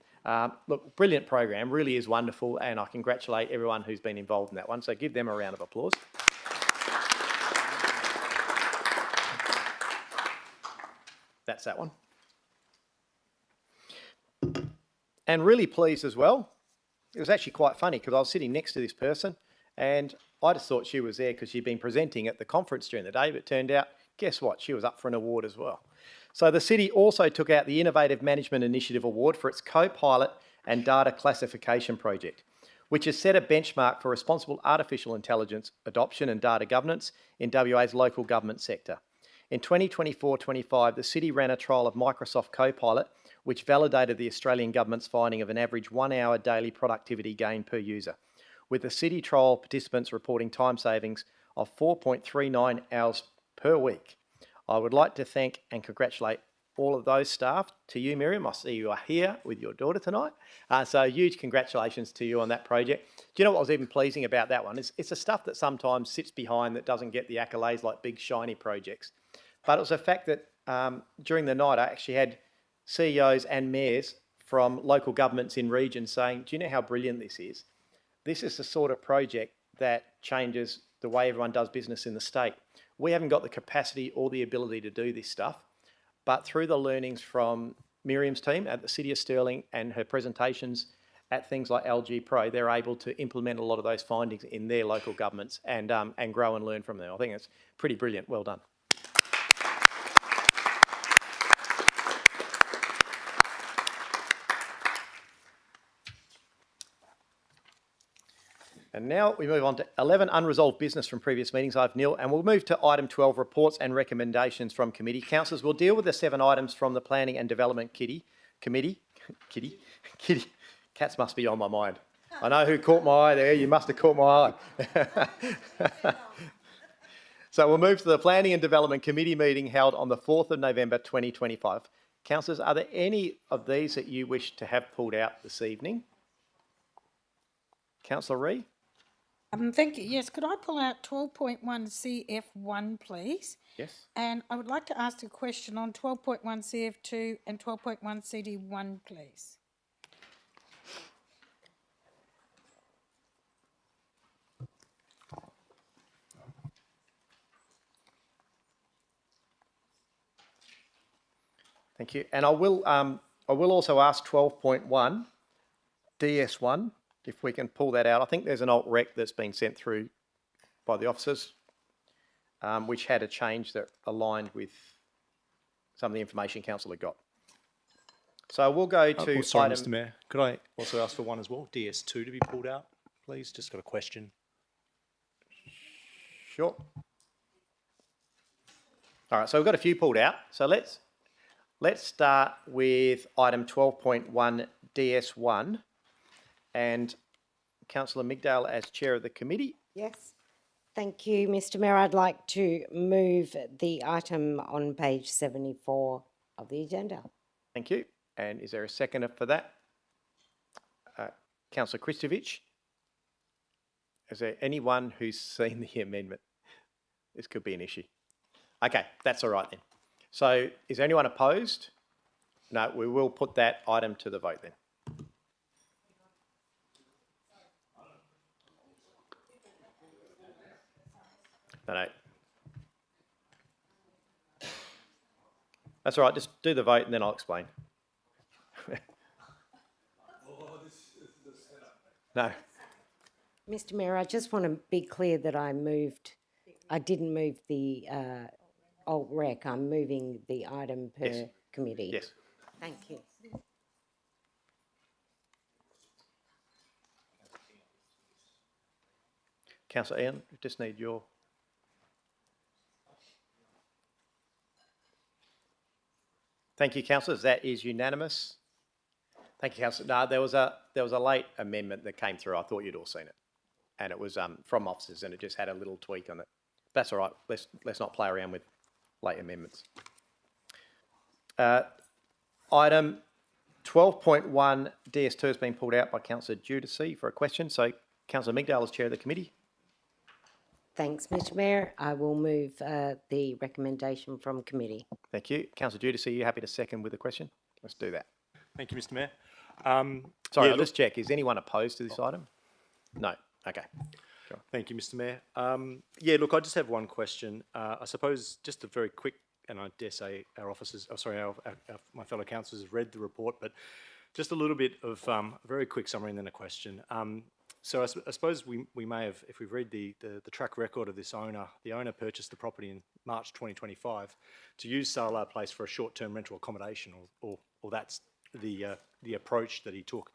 Look, brilliant program, really is wonderful, and I congratulate everyone who's been involved in that one, so give them a round of applause. That's that one. And really pleased as well. It was actually quite funny because I was sitting next to this person and I just thought she was there because she'd been presenting at the conference during the day, but it turned out, guess what? She was up for an award as well. So the City also took out the Innovative Management Initiative Award for its co-pilot and data classification project, which has set a benchmark for responsible artificial intelligence adoption and data governance in WA's local government sector. In 2024-25, the City ran a trial of Microsoft Copilot, which validated the Australian Government's finding of an average 1 hour daily productivity gain per user, with the City trial participants reporting time savings of 4.39 hours per week. I would like to thank and congratulate all of those staff. To you, Miriam, I see you are here with your daughter tonight. So huge congratulations to you on that project. Do you know what was even pleasing about that one? It's the stuff that sometimes sits behind that doesn't get the accolades like big shiny projects. But it was the fact that during the night I actually had CEOs and mayors from local governments in regions saying, do you know how brilliant this is? This is the sort of project that changes the way everyone does business in the state. We haven't got the capacity or the ability to do this stuff, but through the learnings from Miriam's team at the City of Stirling and her presentations at things like LG Pro, they're able to implement a lot of those findings in their local governments and grow and learn from them. I think it's pretty brilliant. Well done. And now we move on to 11 unresolved business from previous meetings. I have nil, and we'll move to item 12, reports and recommendations from committee. Councillors, we'll deal with the 7 items from the Planning and Development Committee. Cats must be on my mind. I know who caught my eye there. You must have caught my eye. So we'll move to the Planning and Development Committee meeting held on the 4th of November 2025. Councillors, are there any of these that you wish to have pulled out this evening? Councillor Ree? Thank you. Yes, could I pull out 12.1 CF1, please? Yes. And I would like to ask a question on 12.1 CF2 and 12.1 CD1, please. Thank you. And I will also ask 12.1 DS1, if we can pull that out. I think there's an alt rec that's been sent through by the officers, which had a change that aligned with some of the information council had got. So we'll go to sorry, item... Mr Mayor, could I also ask for one as well, DS2 to be pulled out, please? Just got a question. Sure. All right, so we've got a few pulled out. So let's start with item 12.1 DS1. And Councillor Migdale as chair of the committee. Yes. Thank you, Mr Mayor. I'd like to move the item on page 74 of the agenda. Thank you. And is there a seconder for that? Councillor Kristovich. Is there anyone who's seen the amendment? This could be an issue. Okay, that's all right then. So is there anyone opposed? No, we will put that item to the vote then. No. That's all right, just do the vote and then I'll explain. No. Mr Mayor, I just want to be clear that I didn't move the alt rec. I'm moving the item per Yes. committee. Yes. Thank you. Councillor Ian, just need your... Thank you, councillors. That is unanimous. Thank you, councillor. No, there was a late amendment that came through. I thought you'd all seen it, and it was from officers, and it just had a little tweak on it. That's all right. Let's not play around with late amendments. Item 12.1 DS2 has been pulled out by Councillor Giudice for a question. So, Councillor Migdale as chair of the committee. Thanks, Mr Mayor. I will move the recommendation from committee. Thank you, Councillor Giudice. Are you happy to second with the question? Let's do that. Thank you, Mr Mayor. Sorry, yeah, I'll just check. Is anyone opposed to this item? No. Okay. Thank you, Mr Mayor. Yeah, look, I just have one question. I suppose just a very quick, and I dare say our officers, my fellow councillors have read the report, but just a little bit of a very quick summary and then a question. So I suppose we may have, if we've read the track record of this owner, the owner purchased the property in March 2025 to use Sala Place for a short-term rental accommodation, or that's the approach that he took.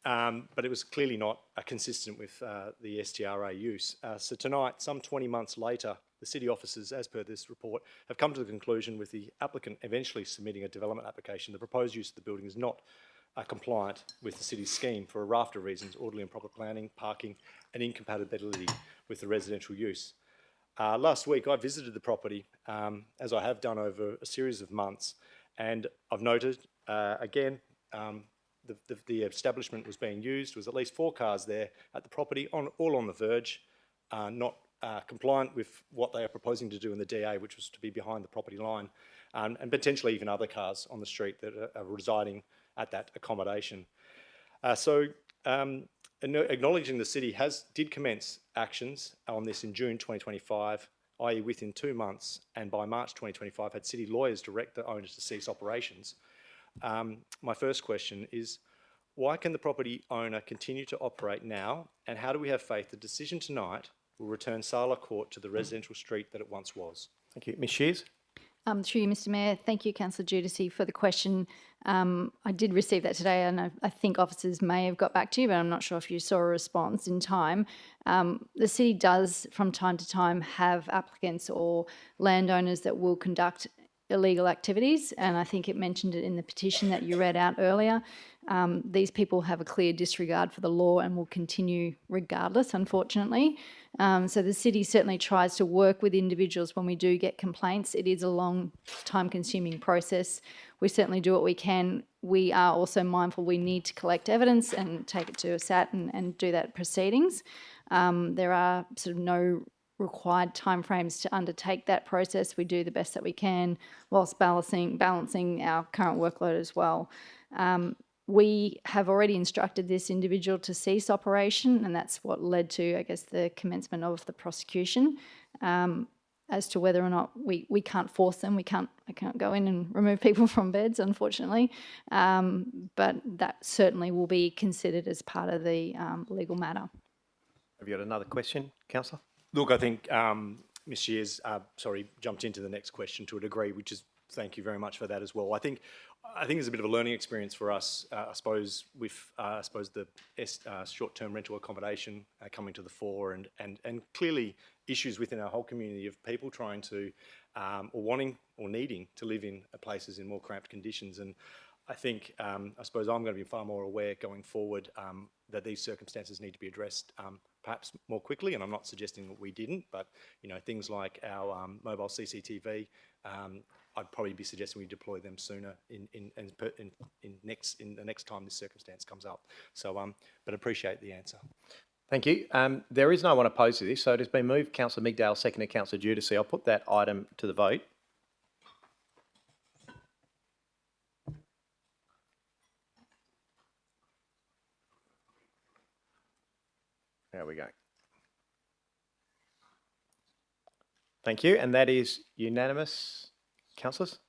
But it was clearly not consistent with the STRA use. So tonight, some 20 months later, the city officers, as per this report, have come to the conclusion with the applicant eventually submitting a development application, the proposed use of the building is not compliant with the city's scheme for a raft of reasons: orderly and proper planning, parking, and incompatibility with the residential use. Last week, I visited the property, as I have done over a series of months, and I've noted, again, the establishment was being used. There was at least 4 cars there at the property, all on the verge, not compliant with what they are proposing to do in the DA, which was to be behind the property line, and potentially even other cars on the street that are residing at that accommodation. Acknowledging the city did commence actions on this in June 2025, i.e. within 2 months, and by March 2025 had city lawyers direct the owners to cease operations. My first question is, why can the property owner continue to operate now, and how do we have faith the decision tonight will return Sala Court to the residential street that it once was? Thank you. Ms Shears? Through you, Mr Mayor. Thank you, Councillor Giudice, for the question. I did receive that today, and I think officers may have got back to you, but I'm not sure if you saw a response in time. The city does, from time to time, have applicants or landowners that will conduct illegal activities, and I think it mentioned it in the petition that you read out earlier. These people have a clear disregard for the law and will continue regardless, unfortunately. So the city certainly tries to work with individuals when we do get complaints. It is a long, time-consuming process. We certainly do what we can. We are also mindful we need to collect evidence and take it to a SAT and do that proceedings. There are sort of no required timeframes to undertake that process. We do the best that we can whilst balancing our current workload as well. We have already instructed this individual to cease operation, and that's what led to, I guess, the commencement of the prosecution. As to whether or not we can't force them, I can't go in and remove people from beds, unfortunately. But that certainly will be considered as part of the legal matter. Have you got another question, Councillor? Look, I think Ms Shears, jumped into the next question to a degree, which is, thank you very much for that as well. I think it's a bit of a learning experience for us, I suppose, with the short-term rental accommodation coming to the fore, and clearly issues within our whole community of people trying to, or wanting or needing to live in places in more cramped conditions. And I think, I suppose I'm going to be far more aware going forward that these circumstances need to be addressed perhaps more quickly, and I'm not suggesting that we didn't, but things like our mobile CCTV, I'd probably be suggesting we deploy them sooner in the next time this circumstance comes up. So, but appreciate the answer. Thank you. There is no one opposed to this, so it has been moved. Councillor Migdale, seconded Councillor Giudice. I'll put that item to the vote. There we go. Thank you, and that is unanimous. Councillors?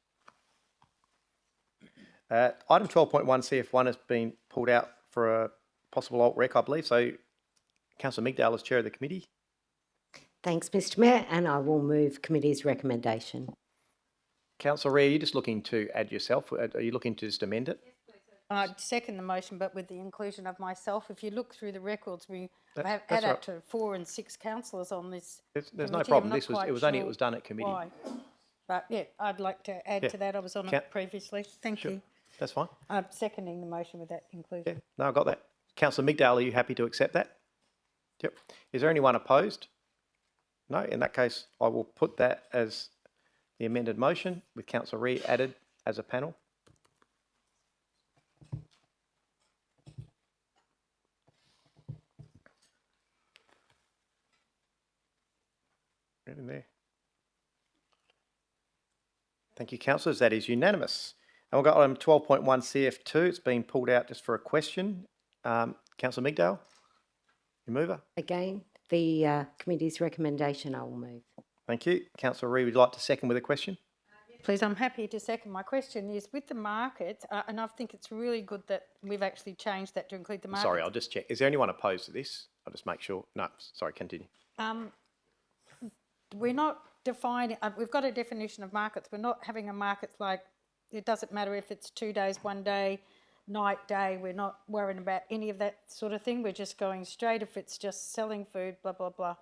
Item 12.1 CF1 has been pulled out for a possible alt rec, I believe. So Councillor Migdale as chair of the committee. Thanks, Mr Mayor, and I will move committee's recommendation. Councillor Rhea, are you just looking to add yourself? Are you looking to just amend it? I'd second the motion, but with the inclusion of myself. If you look through the records, we have That's had right. up to 4 and 6 councillors on this. There's no committee. I'm problem. not It quite was only it sure was done at committee. why. But yeah, I'd like to add Yeah. to that. I was on Can- it previously. Thank Sure. you. That's fine. I'm seconding the motion with that inclusion. Yeah, no, I got that. Councillor Migdale, are you happy to accept that? Yep. Is there anyone opposed? No, in that case, I will put that as the amended motion with Councillor Rhea added as a panel. Right in there. Thank you, councillors. That is unanimous. And we've got item 12.1 CF2. It's been pulled out just for a question. Councillor Migdale, you mover. Again, the committee's recommendation I will move. Thank you. Councillor Rhea, would you like to second with a question? Please, I'm happy to second. My question is with the market, and I think it's really good that we've actually changed that to include the market. Sorry, I'll just check. Is there anyone opposed to this? I'll just make sure. No, sorry, continue. We're not defining, we've got a definition of markets. We're not having a market like, it doesn't matter if it's 2 days, 1 day, night, day. We're not worrying about any of that sort of thing. We're just going straight if it's just selling food, blah, blah, blah.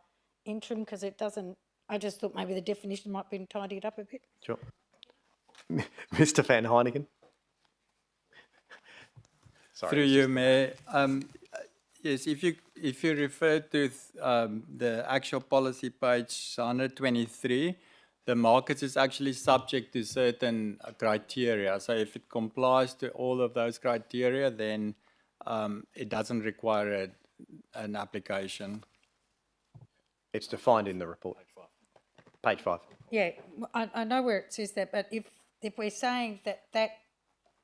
Interim, because it doesn't, I just thought maybe the definition might be tidied up a bit. Sure. Mr. Van Heineken. Sorry. Through you, Mayor. Yes, if you refer to the actual policy page 123, the markets is actually subject to certain criteria. So if it complies to all of those criteria, then it doesn't require an application. It's defined in the report. Page 5. Yeah, I know where it says that, but if we're saying that that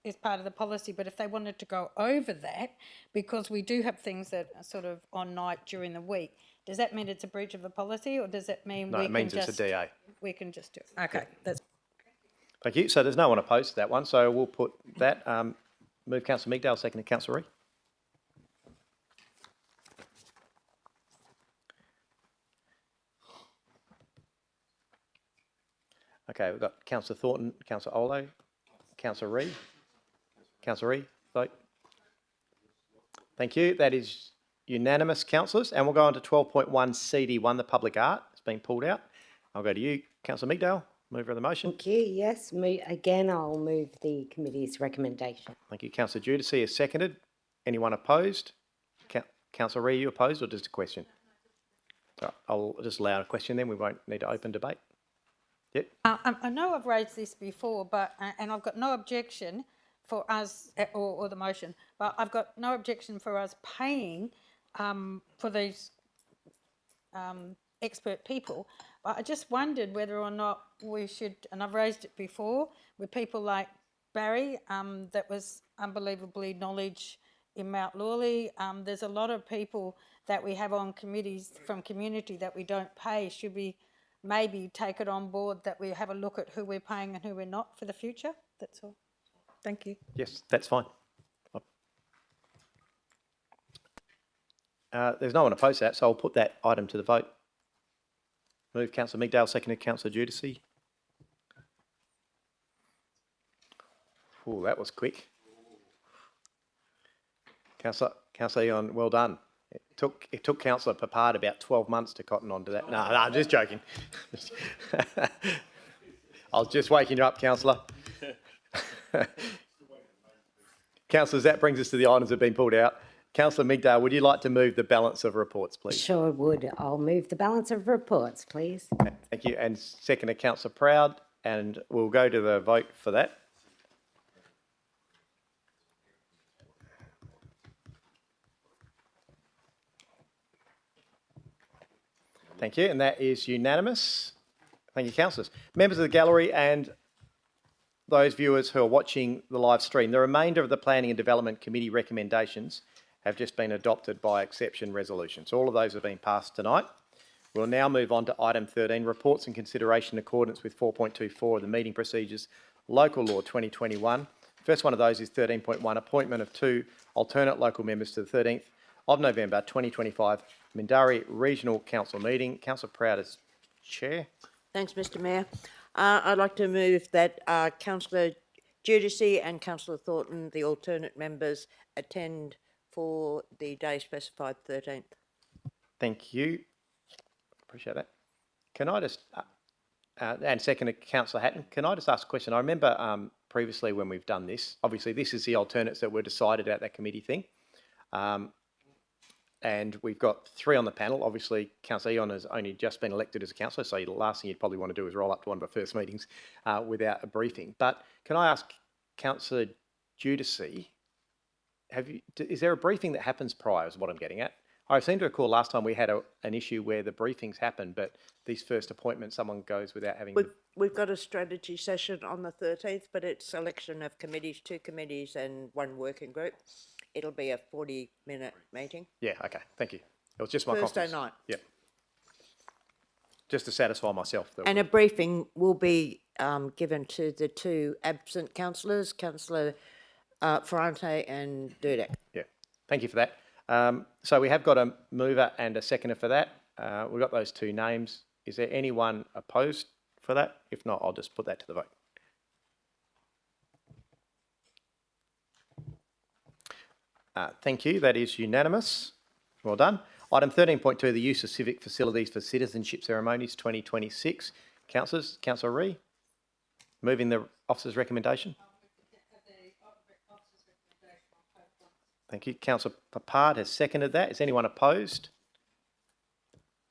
is part of the policy, but if they wanted to go over that, because we do have things that are sort of on night during the week, does that mean it's a breach of the policy, or does that mean No, we it can means just... it's a DA. We can just do it. Okay, that's... Thank you. So there's no one opposed to that one. So we'll put that. Move Councillor Migdale, second to Councillor Rhea. Okay, we've got Councillor Thornton, Councillor Olo, Councillor Rhea. Councillor Rhea, vote. Thank you. That is unanimous, councillors. And we'll go on to 12.1 CD1, the public art. It's been pulled out. I'll go to you, Councillor Migdale, mover of the motion. Thank you. Yes, again, I'll move the committee's recommendation. Thank you. Councillor Giudice is seconded. Anyone opposed? Councillor Rhea, you opposed or just a question? Right, I'll just allow a question then. We won't need to open debate. Yep. I know I've raised this before, but and I've got no objection for us, or the motion, but I've got no objection for us paying for these expert people. But I just wondered whether or not we should, and I've raised it before, with people like Barry, that was unbelievably knowledge in Mount Lawley. There's a lot of people that we have on committees from community that we don't pay. Should we maybe take it on board that we have a look at who we're paying and who we're not for the future? That's all. Thank you. Yes, that's fine. There's no one opposed to that, so I'll put that item to the vote. Move Councillor Migdale, seconded Councillor Giudice. Oh, that was quick. Councillor Eon, well done. It took Councillor Papard about 12 months to cotton on to that. No, I'm just joking. I was just waking you up, Councillor. Councillors, that brings us to the items that have been pulled out. Councillor Migdale, would you like to move the balance of reports, please? Sure would. I'll move the balance of reports, please. Thank you. And second to Councillor Proud, and we'll go to the vote for that. Thank you, and that is unanimous. Thank you, councillors. Members of the gallery and those viewers who are watching the live stream, the remainder of the Planning and Development Committee recommendations have just been adopted by exception resolution. So all of those have been passed tonight. We'll now move on to item 13, reports and consideration in accordance with 4.24 of the Meeting Procedures, Local Law 2021. First one of those is 13.1, appointment of 2 alternate local members to the 13th of November 2025 Mindari Regional Council meeting. Councillor Proud as chair. Thanks, Mr Mayor. I'd like to move that Councillor Giudice and Councillor Thornton, the alternate members, attend for the day specified 13th. Thank you. Appreciate that. Can I just, and second to Councillor Hatton, can I just ask a question? I remember previously when we've done this, obviously this is the alternates that were decided at that committee thing. And we've got 3 on the panel. Obviously, Councillor Eon has only just been elected as a councillor, so the last thing you'd probably want to do is roll up to one of the first meetings without a briefing. But can I ask Councillor Giudice, is there a briefing that happens prior, is what I'm getting at? I seem to recall last time we had an issue where the briefings happened, but these first appointments, someone goes without having... We've got a strategy session on the 13th, but it's selection of committees, 2 committees and 1 working group. It'll be a 40-minute meeting. Yeah, okay, thank you. It was just my Thursday confidence. night. Yep. Just to satisfy myself. And a briefing will be given to the 2 absent councillors, Councillor Ferrante and Dudek. Yeah, thank you for that. So we have got a mover and a seconder for that. We've got those 2 names. Is there anyone opposed for that? If not, I'll just put that to the vote. Thank you. That is unanimous. Well done. Item 13.2, the use of civic facilities for citizenship ceremonies 2026. Councillors, Councillor Ree, moving the officer's recommendation. Thank you. Councillor Papard has seconded that. Is anyone opposed?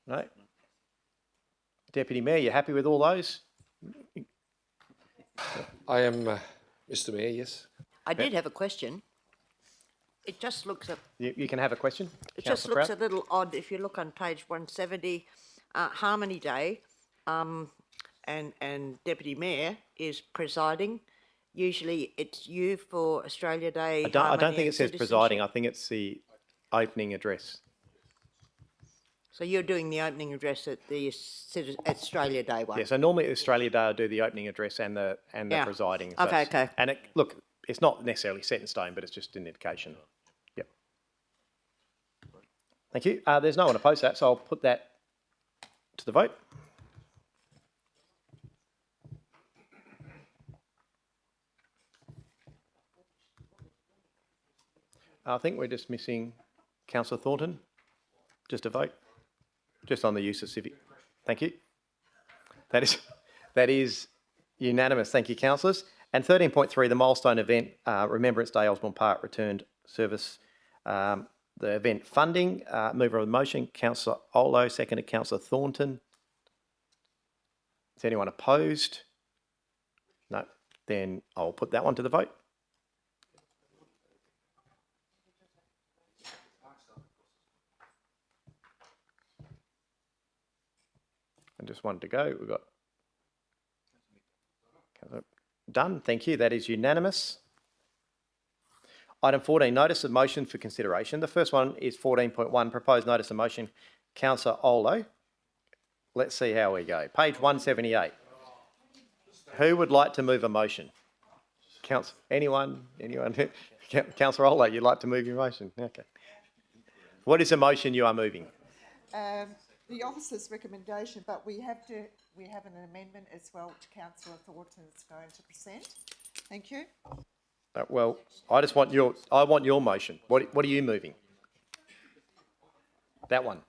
No. Deputy Mayor, you happy with all those? I am, Mr Mayor, yes. I did have a question. It just looks You can have a question. It just looks a little odd if you look on page 170, Harmony Day, and Deputy Mayor is presiding. Usually it's you for Australia Day. I don't think it says presiding. I think it's the opening address. So you're doing the opening address at the Australia Day one. Yeah. So normally at Australia Day, I do the opening address and the presiding. So Okay. it's- And look, it's not necessarily set in stone, but it's just an indication. Yep. Thank you. There's no one opposed to that, so I'll put that to the vote. I think we're just missing Councillor Thornton. Just a vote. Just on the use of civic. Thank you. That is unanimous. Thank you, councillors. And 13.3, the milestone event, Remembrance Day, Osborne Park returned service. The event funding, mover of the motion, Councillor Olo, seconded Councillor Thornton. Is anyone opposed? No. Then I'll put that one to the vote. And just one to go. We've got done. Thank you. That is unanimous. Item 14, notice of motion for consideration. The first one is 14.1, proposed notice of motion. Councillor Olo. Let's see how we go. Page 178. Who would like to move a motion? Anyone? Councillor Olo, you'd like to move your motion? Okay. What is the motion you are moving? The officer's recommendation, but we have an amendment as well which Councillor Thornton is going to present. Thank you. Well, I want your motion. What are you moving? That one.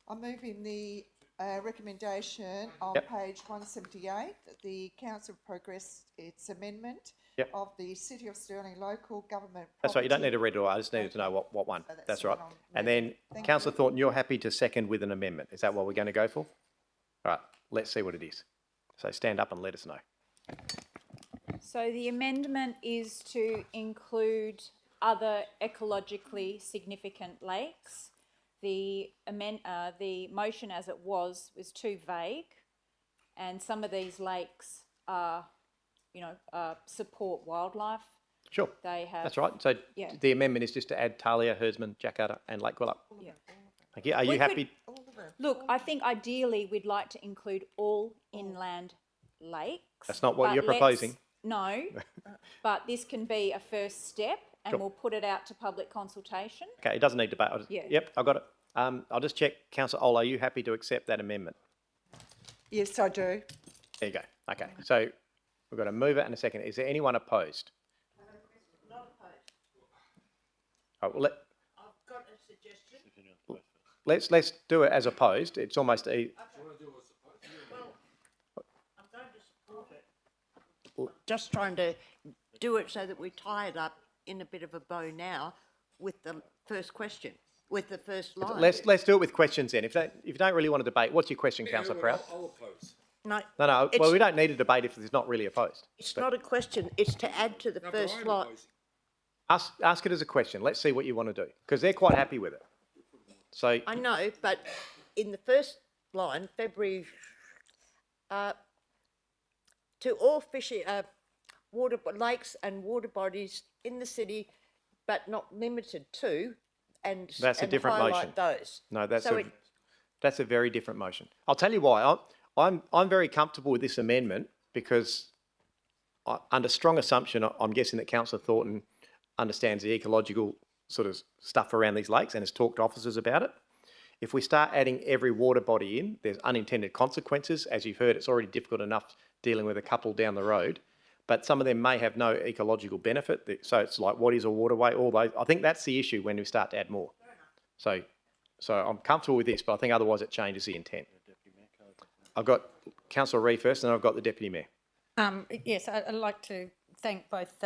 I'm moving the recommendation on page 178 that the council progress its amendment of the City of Stirling local government. That's right. You don't need to read it all. I just needed to know what one. That's right. And then, Councillor Thornton, you're happy to second with an amendment. Is that what we're going to go for? All right. Let's see what it is. So stand up and let us know. So the amendment is to include other ecologically significant lakes. The motion as it was too vague, and some of these lakes are, support wildlife. Sure. They have. That's right. So the amendment is just to add Talia, Herdsman, Jakarta, and Lake Quillup. Yeah. Thank you. Are you happy? Look, I think ideally we'd like to include all inland lakes. That's not what you're proposing. No, but this can be a first step, and Sure. we'll put it out to public consultation. Okay, it doesn't need debate. Yeah. Yep, I've got it. I'll just check. Councillor Ola, are you happy to accept that amendment? Yes, I do. There you go. Okay, so we've got a mover and a second. Is there anyone opposed? Oh, well, I've got a suggestion. let's do it as opposed. It's almost I'm going to support it. Just trying to do it so that we tie it up in a bit of a bow now with the first question, with the first line. let's do it with questions then. If you don't really want to debate, what's your question, Councillor Prout? I'll oppose. No, No. it's- Well, we don't need a debate if it's not really opposed. It's not a question, it's to add to the first line. Ask it as a question. Let's see what you want to do because they're quite happy with it. So I know, but in the first line, February, to all fishing, lakes and water bodies in the city, but not limited to, and that's a and different highlight motion. those. No, that's So that's a very different motion. I'll tell you why. I'm very comfortable with this amendment because under strong assumption, I'm guessing that Councillor Thornton understands the ecological sort of stuff around these lakes and has talked to officers about it. If we start adding every water body in, there's unintended consequences. As you've heard, it's already difficult enough dealing with a couple down the road, but some of them may have no ecological benefit. So it's like, what is a waterway? All those. I think that's the issue when we start to add more. So I'm comfortable with this, but I think otherwise it changes the intent. I've got Councillor Ree first, and then I've got the Deputy Mayor. Yes, I'd like to thank both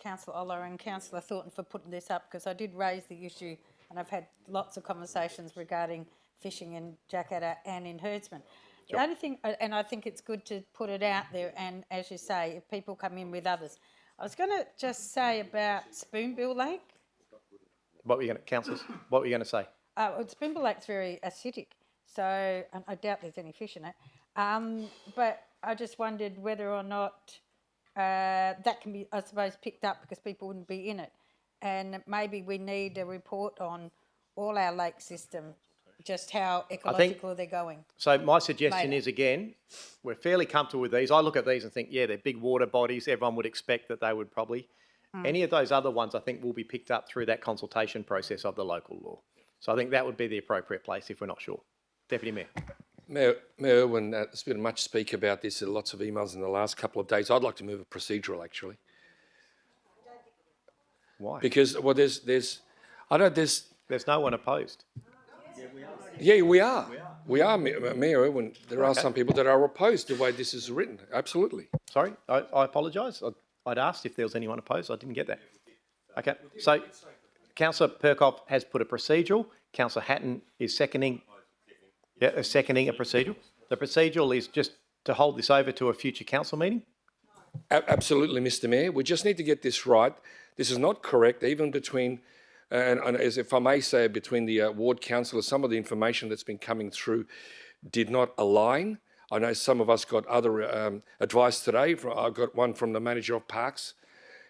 Councillor Ola and Councillor Thornton for putting this up, because I did raise the issue and I've had lots of conversations regarding fishing in Jakarta and in herdsmen. The only thing, and I think it's good to put it out there, and as you say, if people come in with others. I was going to just say about Spoonbill Lake. What were you going to, councillors? What were you going to say? Well, Spoonbill Lake's very acidic, so I doubt there's any fish in it. But I just wondered whether or not that can be, I suppose, picked up because people wouldn't be in it. And maybe we need a report on all our lake system, just how ecological they're going. So my suggestion Later. is, again, we're fairly comfortable with these. I look at these and think, yeah, they're big water bodies. Everyone would expect that they would probably. Any of those other ones, I think, will be picked up through that consultation process of the local law. So I think that would be the appropriate place if we're not sure. Deputy Mayor. Mayor Irwin, there's been much speak about this, lots of emails in the last couple of days. I'd like to move a procedural, actually. Why? Because, well, there's no one opposed. Yeah, we are. We are, Mayor Irwin. There are some people that are opposed to the way this is written. Absolutely. Sorry, I apologise. I'd asked if there was anyone opposed. I didn't get that. Okay, so Councillor Perkov has put a procedural. Councillor Hatton is seconding. Yeah, seconding a procedural. The procedural is just to hold this over to a future council meeting. Absolutely, Mr. Mayor. We just need to get this right. This is not correct, even between, and as if I may say, between the ward councillors, some of the information that's been coming through did not align. I know some of us got other advice today. I got one from the manager of parks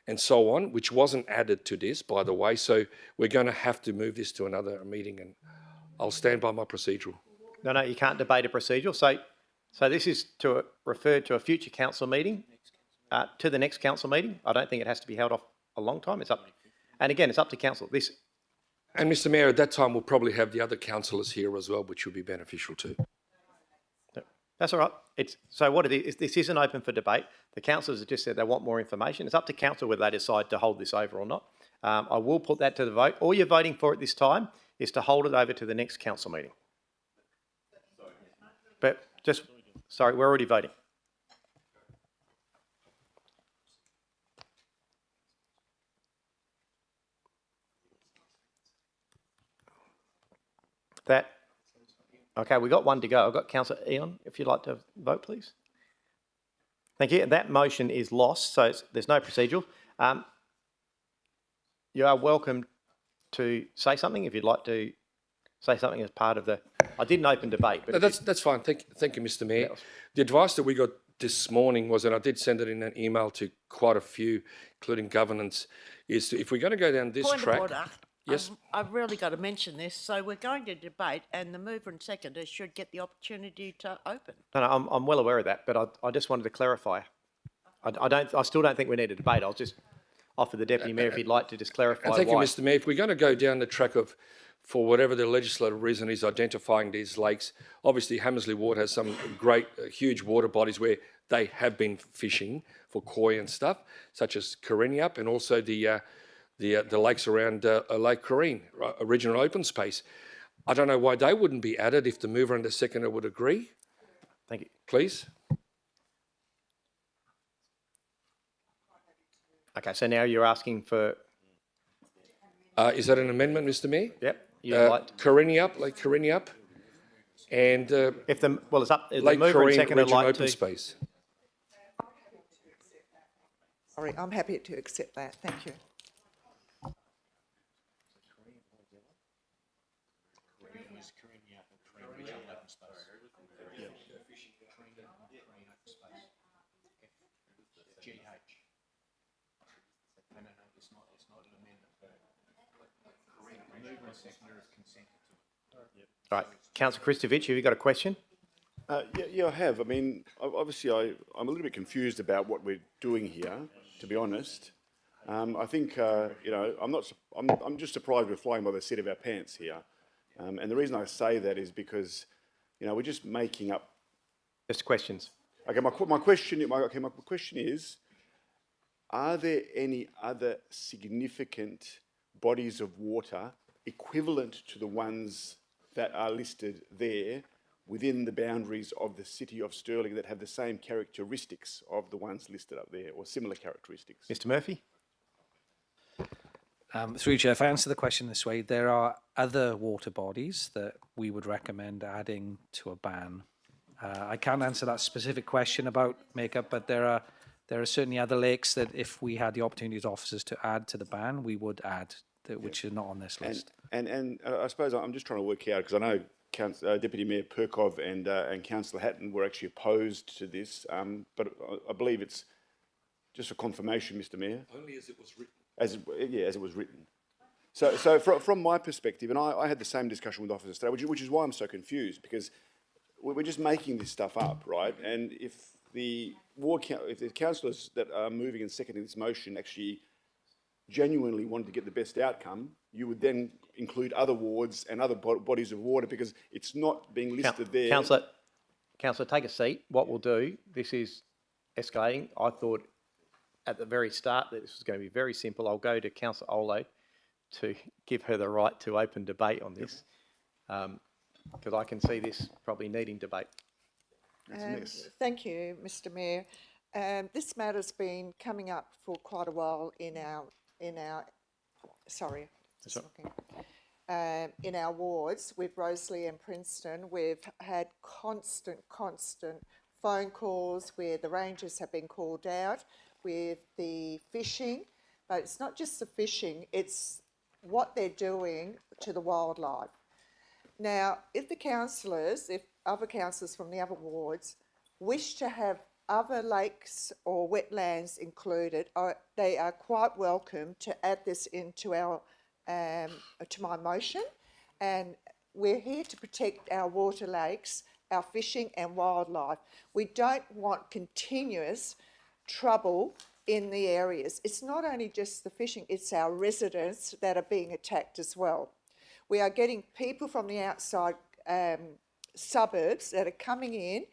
and so on, which wasn't added to this, by the way. So we're going to have to move this to another meeting, and I'll stand by my procedural. No, you can't debate a procedural. So this is to refer to a future council meeting, to the next council meeting. I don't think it has to be held off a long time. It's up, and again, it's up to council. And Mr. Mayor, at that time we'll probably have the other councillors here as well, which will be beneficial too. That's all right. So what it is, this isn't open for debate. The councillors have just said they want more information. It's up to council whether they decide to hold this over or not. I will put that to the vote. All you're voting for at this time is to hold it over to the next council meeting. But sorry, we're already voting. Okay, we've got one to go. I've got Councillor Eon, if you'd like to vote, please. Thank you. That motion is lost, so there's no procedural. You are welcome to say something if you'd like to say something as part of the... I didn't open debate. But No, that's fine. Thank you, Mr. Mayor. The advice that we got this morning was, and I did send it in an email to quite a few, including governance, is to, if we're going to go down this Point track... of order. Yes. I've really got to mention this. So we're going to debate, and the mover and seconder should get the opportunity to open. No, I'm well aware of that, but I just wanted to clarify. I still don't think we need a debate. offer the Deputy Mayor if he'd like to just clarify And why. thank you, Mr Mayor. If we're going to go down the track of, for whatever the legislative reason is, identifying these lakes, obviously Hammersley Ward has some great, huge water bodies where they have been fishing for koi and stuff, such as Corriniup and also the lakes around Lake Corrine, original open space. I don't know why they wouldn't be added if the mover and the seconder would agree. Thank you. Please. Okay, so now you're asking for... Is that an amendment, Mr Mayor? Yep. You'd like to... Corriniup, Lake Corriniup, and if the well, it's up. The Lake mover and Corrine seconder regional like open to... space. Sorry, I'm happy to accept that. Thank you. All right, Councillor Kristovich, have you got a question? Yeah, I have. I mean, obviously, I'm a little bit confused about what we're doing here, to be honest. I think, you know, I'm just surprised we're flying by the seat of our pants here. And the reason I say that is because, you know, we're just making up. Just questions. Okay, my question is, are there any other significant bodies of water equivalent to the ones that are listed there within the boundaries of the City of Stirling that have the same characteristics of the ones listed up there, or similar characteristics? Mr Murphy? Through Chair, if I answer the question this way, there are other water bodies that we would recommend adding to a ban. I can't answer that specific question about makeup, but there are certainly other lakes that if we had the opportunity as officers to add to the ban, we would add, which are not on this list. And I suppose I'm just trying to work out, because I know Deputy Mayor Perkov and Councillor Hatton were actually opposed to this, but I believe it's just for confirmation, Mr Mayor. Only as it was written. As it was written. So from my perspective, and I had the same discussion with officers today, which is why I'm so confused, because we're just making this stuff up, right? And if the councillors that are moving and seconding this motion actually genuinely wanted to get the best outcome, you would then include other wards and other bodies of water, because it's not being listed there. Councillor, take a seat. What we'll do, this is escalating. I thought at the very start that this was going to be very simple. I'll go to Councillor Olo to give her the right to open debate on this, because I can see this probably needing debate. Thank you, Mr Mayor. This matter's been coming up for quite a while in our wards with Rosalie and Princeton. We've had constant phone calls where the rangers have been called out with the fishing, but it's not just the fishing, it's what they're doing to the wildlife. Now, if other councillors from the other wards wish to have other lakes or wetlands included, they are quite welcome to add this into our to my motion. And we're here to protect our water lakes, our fishing and wildlife. We don't want continuous trouble in the areas. It's not only just the fishing, it's our residents that are being attacked as well. We are getting people from the outside suburbs that are coming in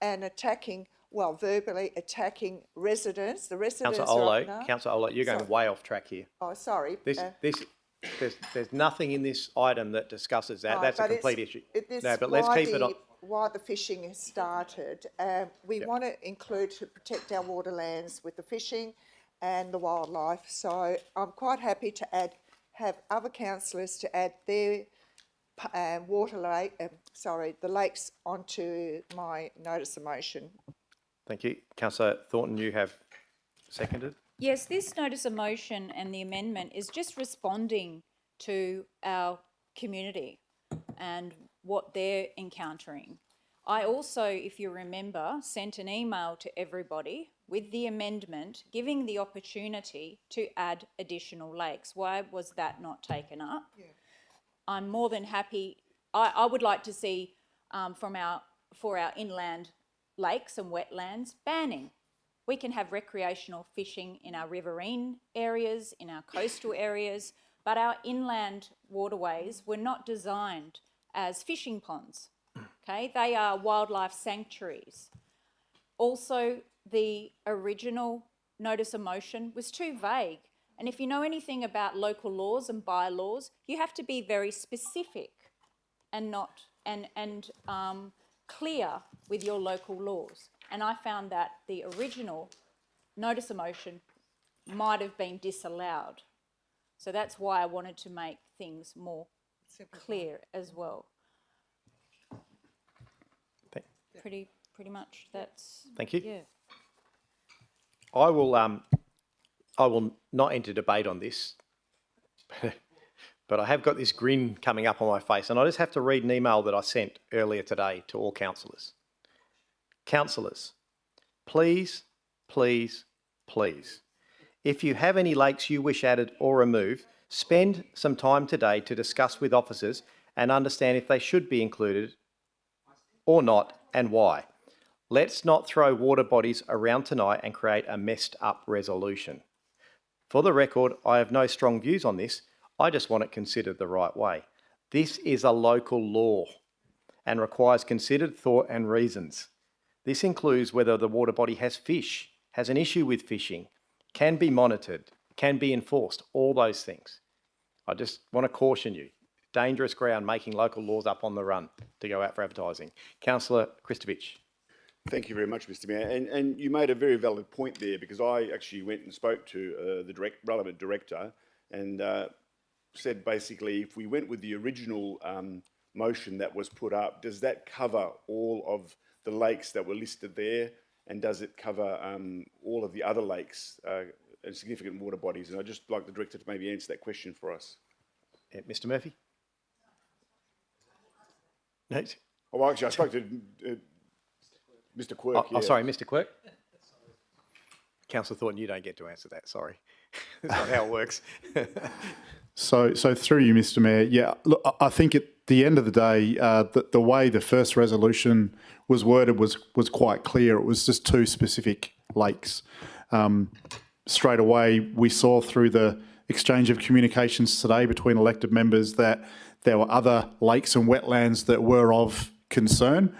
and attacking, verbally attacking residents. The residents Councillor Olo, you're going way off track here. Oh, sorry. There's nothing in this item that discusses that. That's a complete issue. No, but let's keep it on. Why the fishing has started. We want to include to protect our waterlands with the fishing and the wildlife. So I'm quite happy to have other councillors to add their the lakes onto my notice of motion. Thank you. Councillor Thornton, you have seconded. Yes, this notice of motion and the amendment is just responding to our community and what they're encountering. I also, if you remember, sent an email to everybody with the amendment giving the opportunity to add additional lakes. Why was that not taken up? Yeah. I'm more than happy. I would like to see for our inland lakes and wetlands banning We can have recreational fishing in our riverine areas, in our coastal areas, but our inland waterways were not designed as fishing ponds. Okay, they are wildlife sanctuaries. Also, the original notice of motion was too vague. And if you know anything about local laws and bylaws, you have to be very specific and clear with your local laws. And I found that the original notice of motion might have been disallowed. So that's why I wanted to make things more clear as well. Pretty much that's... Thank you. Yeah. I will not enter debate on this, but I have got this grin coming up on my face, and I just have to read an email that I sent earlier today to all councillors. Councillors, please, please, please, if you have any lakes you wish added or removed, spend some time today to discuss with officers and understand if they should be included or not and why. Let's not throw water bodies around tonight and create a messed up resolution. For the record, I have no strong views on this. I just want it considered the right way. This is a local law and requires considered thought and reasons. This includes whether the water body has fish, has an issue with fishing, can be monitored, can be enforced, all those things. I just want to caution you. Dangerous ground making local laws up on the run to go out for advertising. Councillor Kristovich. Thank you very much, Mr. Mayor. And you made a very valid point there, because I actually went and spoke to the relevant director and said basically if we went with the original motion that was put up, does that cover all of the lakes that were listed there, and does it cover all of the other lakes and significant water bodies? And I'd just like the director to maybe answer that question for us. Mr. Murphy? No. Oh, well, actually, I spoke to Mr. Quirk. Oh, sorry, Mr. Quirk. Councillor Thornton, you don't get to answer that, sorry. That's not how it works. So through you, Mr. Mayor, yeah, look, I think at the end of the day, the way the first resolution was worded was quite clear. It was just two specific lakes. Straight away, we saw through the exchange of communications today between elected members that there were other lakes and wetlands that were of concern.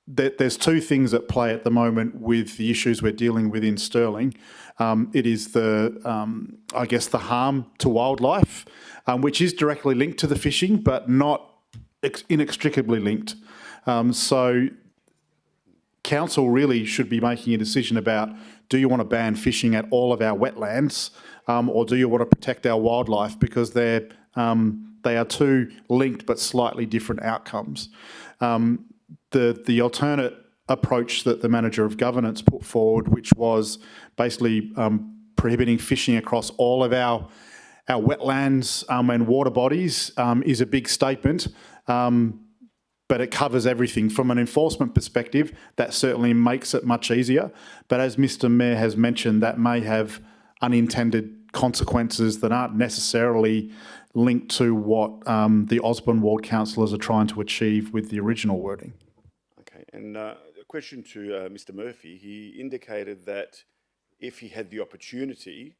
There's two things at play at the moment with the issues we're dealing with in Stirling. It is I guess, the harm to wildlife, which is directly linked to the fishing, but not inextricably linked. So council really should be making a decision about, do you want to ban fishing at all of our wetlands, or do you want to protect our wildlife? Because they are two linked but slightly different outcomes. The alternate approach that the Manager of Governance put forward, which was basically prohibiting fishing across all of our wetlands and water bodies, is a big statement, but it covers everything. From an enforcement perspective, that certainly makes it much easier. But as Mr. Mayor has mentioned, that may have unintended consequences that aren't necessarily linked to what the Osborne Ward councillors are trying to achieve with the original wording. Okay, and a question to Mr. Murphy. He indicated that if he had the opportunity,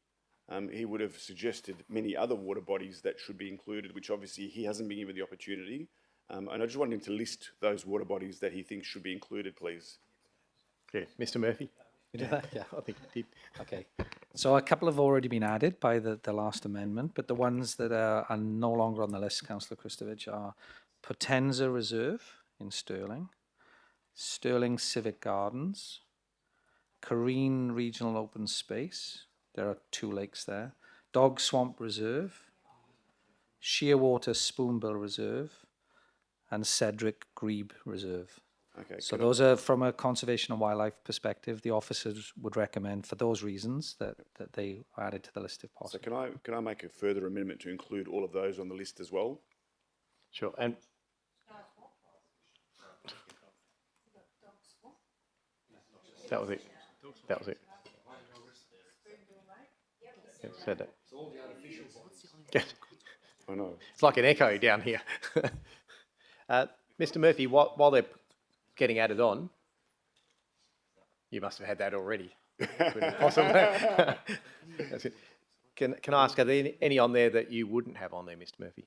he would have suggested many other water bodies that should be included, which obviously he hasn't been given the opportunity. And I just want him to list those water bodies that he thinks should be included, please. Yeah, Mr. Murphy. Yeah. Yeah, I think he did. Okay. So a couple have already been added by the last amendment, but the ones that are no longer on the list, Councillor Kristovich, are Potenza Reserve in Stirling, Stirling Civic Gardens, Careen Regional Open Space, there are 2 lakes there, Dog Swamp Reserve, Shearwater Spoonbill Reserve, and Cedric Grebe Reserve. Okay, so those are, from a conservation and wildlife perspective, the officers would recommend, for those reasons, that they are added to the list if possible. So can I make a further amendment to include all of those on the list as well? Sure. And that was it. That was it. Yeah, said that. I know. It's like an echo down here. Mr. Murphy, while they're getting added on, You must have had that already. Couldn't possibly. That's it. Can I ask, are there any on there that you wouldn't have on there, Mr Murphy?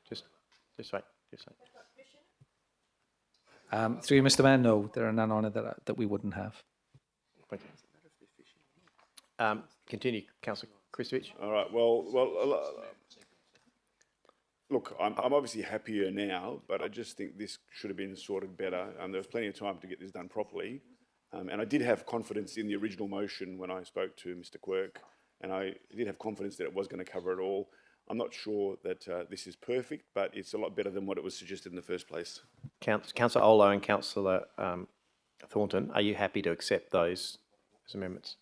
Just wait. Through you, Mr Mayor, no, there are none on it that we wouldn't have. Thank you. Continue, Councillor Christovich. All right, look, I'm obviously happier now, but I just think this should have been sorted better. There was plenty of time to get this done properly. And I did have confidence in the original motion when I spoke to Mr Quirk, and I did have confidence that it was going to cover it all. I'm not sure that this is perfect, but it's a lot better than what it was suggested in the first place. Councillor Olo and Councillor Thornton, are you happy to accept those as amendments?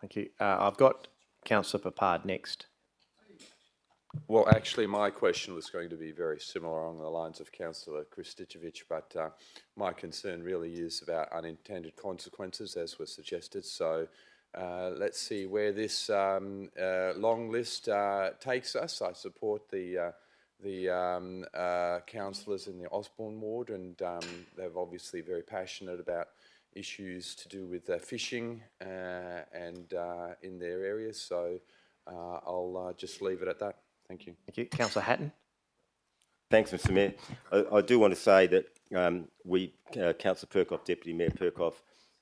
Thank you. I've got Councillor Papard next. Well, actually, my question was going to be very similar along the lines of Councillor Krstičević, but my concern really is about unintended consequences, as was suggested. So let's see where this long list takes us. I support the councillors in the Osborne ward, and they're obviously very passionate about issues to do with fishing and in their areas. So I'll just leave it at that. Thank you. Thank you. Councillor Hatton. Thanks, Mr Mayor. I do want to say that Councillor Perkoff, Deputy Mayor Perkoff,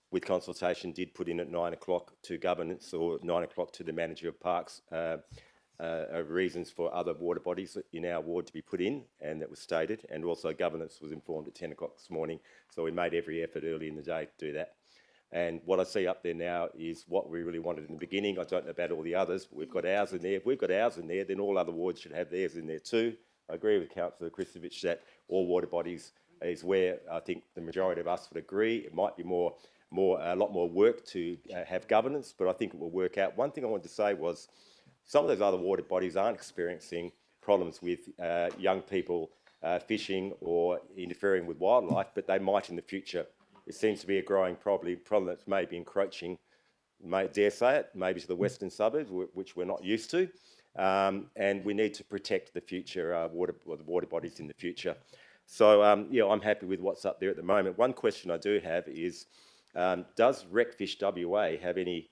with consultation, did put in at 9 o'clock to governance or 9 o'clock to the manager of parks reasons for other water bodies in our ward to be put in, and that was stated. And also governance was informed at 10 o'clock this morning. So we made every effort early in the day to do that. And what I see up there now is what we really wanted in the beginning. I don't know about all the others, but we've got ours in there. If we've got ours in there, then all other wards should have theirs in there too. I agree with Councillor Krstičević that all water bodies is where I think the majority of us would agree. It might be a lot more work to have governance, but I think it will work out. One thing I wanted to say was some of those other water bodies aren't experiencing problems with young people fishing or interfering with wildlife, but they might in the future. It seems to be a growing problem that's maybe encroaching, dare say it, maybe to the western suburbs, which we're not used to. And we need to protect the future water bodies in the future. So, yeah, I'm happy with what's up there at the moment. One question I do have is, does Recfish WA have any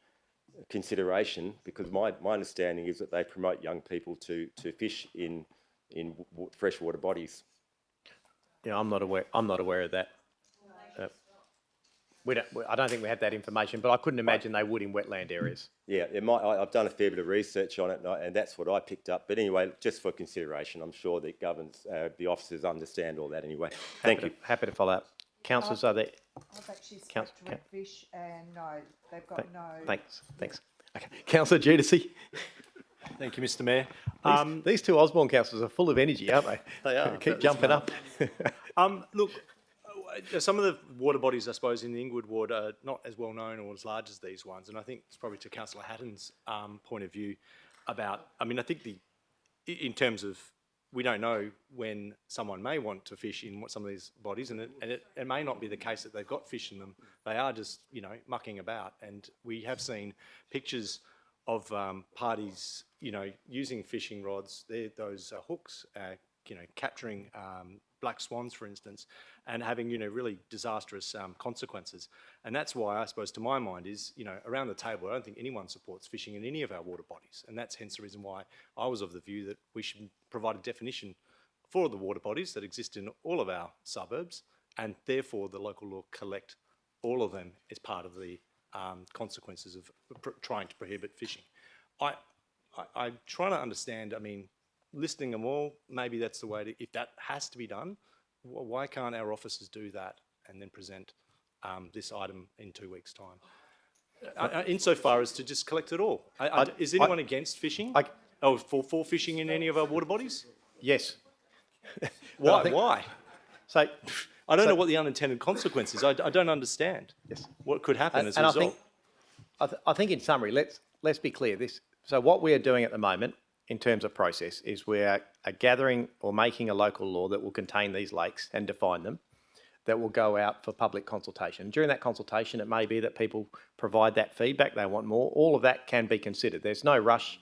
consideration? Because my understanding is that they promote young people to fish in freshwater bodies. Yeah, I'm not aware of that. I don't think we have that information, but I couldn't imagine they would in wetland areas. Yeah, it might. I've done a fair bit of research on it, and that's what I picked up. But anyway, just for consideration, I'm sure that the officers understand all that anyway. Thank you. Happy to follow up. Councillors, are there? I've actually spoken to Redfish, and no, they've got no. Thanks. Okay, Councillor Giudice. Thank you, Mr Mayor. These two Osborne councillors are full of energy, aren't they? They are. Keep jumping up. Look, some of the water bodies, I suppose, in the Inglewood ward are not as well known or as large as these ones, and I think it's probably to Councillor Hatton's point of view about. I mean, I think in terms of we don't know when someone may want to fish in some of these bodies, and it may not be the case that they've got fish in them. They are just mucking about, and we have seen pictures of parties using fishing rods. Those hooks, capturing black swans, for instance, and having really disastrous consequences. And that's why, I suppose, to my mind, is around the table, I don't think anyone supports fishing in any of our water bodies, and that's hence the reason why I was of the view that we should provide a definition for the water bodies that exist in all of our suburbs, and therefore the local law collect all of them as part of the consequences of trying to prohibit fishing. I'm trying to understand. I mean, listing them all, maybe that's the way to, if that has to be done, why can't our officers do that and then present this item in 2 weeks' time? Insofar as to just collect it all. Is anyone against fishing? For fishing in any of our water bodies? Yes. Why? So I don't know what the unintended consequences. I don't understand. Yes. What could happen as a result. I think in summary, let's be clear. So what we are doing at the moment, in terms of process, is we are gathering or making a local law that will contain these lakes and define them, that will go out for public consultation. During that consultation, it may be that people provide that feedback, they want more. All of that can be considered. There's no rush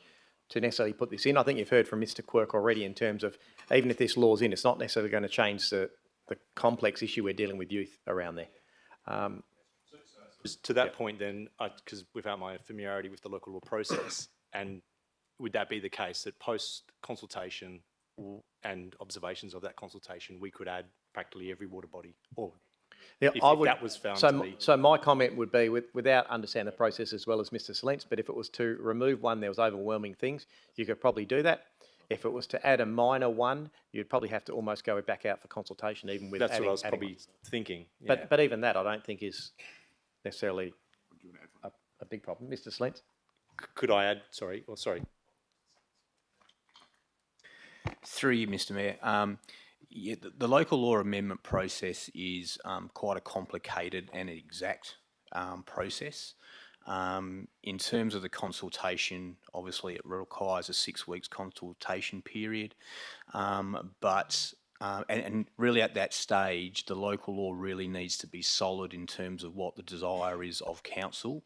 to necessarily put this in. I think you've heard from Mr Quirk already in terms of, even if this law's in, it's not necessarily going to change the complex issue we're dealing with youth around there. Just to that point then, because without my familiarity with the local law process, and would that be the case that post-consultation and observations of that consultation, we could add practically every water body? Or Yeah, if that was found so, to be... So my comment would be, without understanding the process as well as Mr. Slentz, but if it was to remove one, there was overwhelming things, you could probably do that. If it was to add a minor one, you'd probably have to almost go back out for consultation, even with That's adding, what I was adding probably thinking. But even that, I don't think is necessarily a big problem. Mr. Slentz? Could I add? Sorry. Through you, Mr. Mayor. Yeah, the local law amendment process is quite a complicated and exact process. In terms of the consultation, obviously it requires a 6 weeks consultation period, and really at that stage, the local law really needs to be solid in terms of what the desire is of council,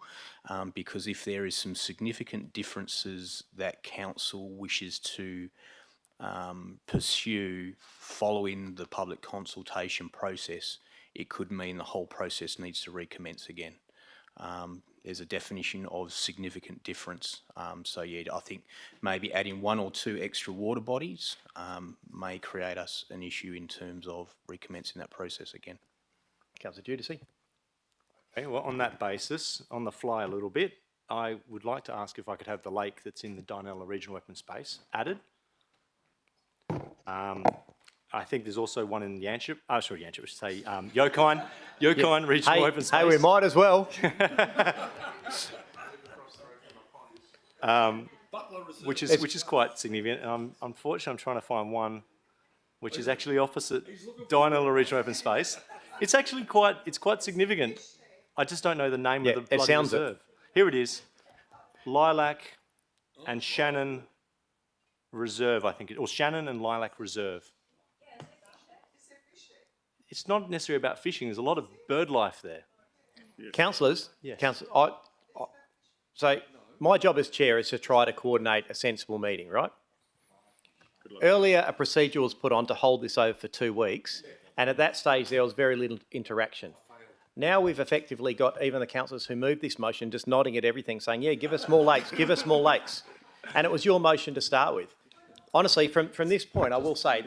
because if there is some significant differences that council wishes to pursue following the public consultation process, it could mean the whole process needs to recommence again. There's a definition of significant difference. So yeah, I think maybe adding 1 or 2 extra water bodies may create us an issue in terms of recommencing that process again. Councillor Giudice? Okay, well, on that basis, on the fly a little bit, I would like to ask if I could have the lake that's in the Dinella Regional Open Space added. I think there's also one in Yanchep. I should say Yokine Regional Open Space. Hey, we might as well. Which is quite significant. Unfortunately, I'm trying to find one which is actually opposite Dinella Regional Open Space. It's actually quite significant. I just don't know the name of the bloody reserve. Here it is, Lilac and Shannon Reserve, I think, or Shannon and Lilac Reserve. It's not necessarily about fishing. There's a lot of bird life there. Councillors, Yes. So my job as chair is to try to coordinate a sensible meeting, right? Earlier, a procedure was put on to hold this over for 2 weeks, and at that stage there was very little interaction. Now we've effectively got even the councillors who moved this motion just nodding at everything, saying, yeah, give us more lakes, give us more lakes. And it was your motion to start with. Honestly, from this point, I will say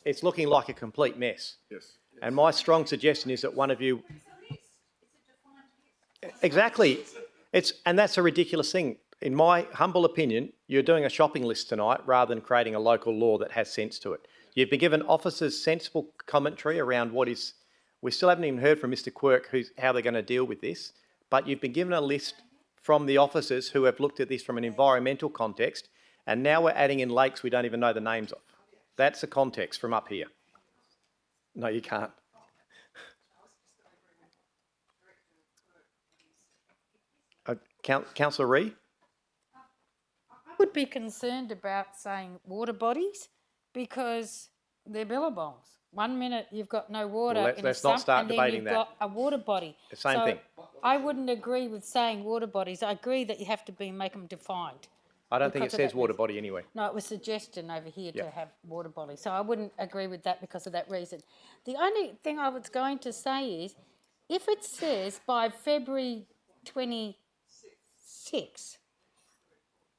it's looking like a complete mess. Yes. And my strong suggestion is that one of you... Exactly. And that's a ridiculous thing. In my humble opinion, you're doing a shopping list tonight rather than creating a local law that has sense to it. You've been given officers sensible commentary around what is... We still haven't even heard from Mr Quirk how they're going to deal with this, but you've been given a list from the officers who have looked at this from an environmental context, and now we're adding in lakes we don't even know the names of. That's the context from up here. No, you can't. Councillor Ree? I would be concerned about saying water bodies because they're billabongs. 1 minute you've got no water Well, in let's a sump, not start and then debating you've that. got a water body. The same thing. I wouldn't agree with saying water bodies. I agree that you have to make them defined. I don't think it because of says that water reason. body anyway. No, it was suggestion over here to Yep. have water bodies. So I wouldn't agree with that because of that reason. The only thing I was going to say is, if it says by February 26,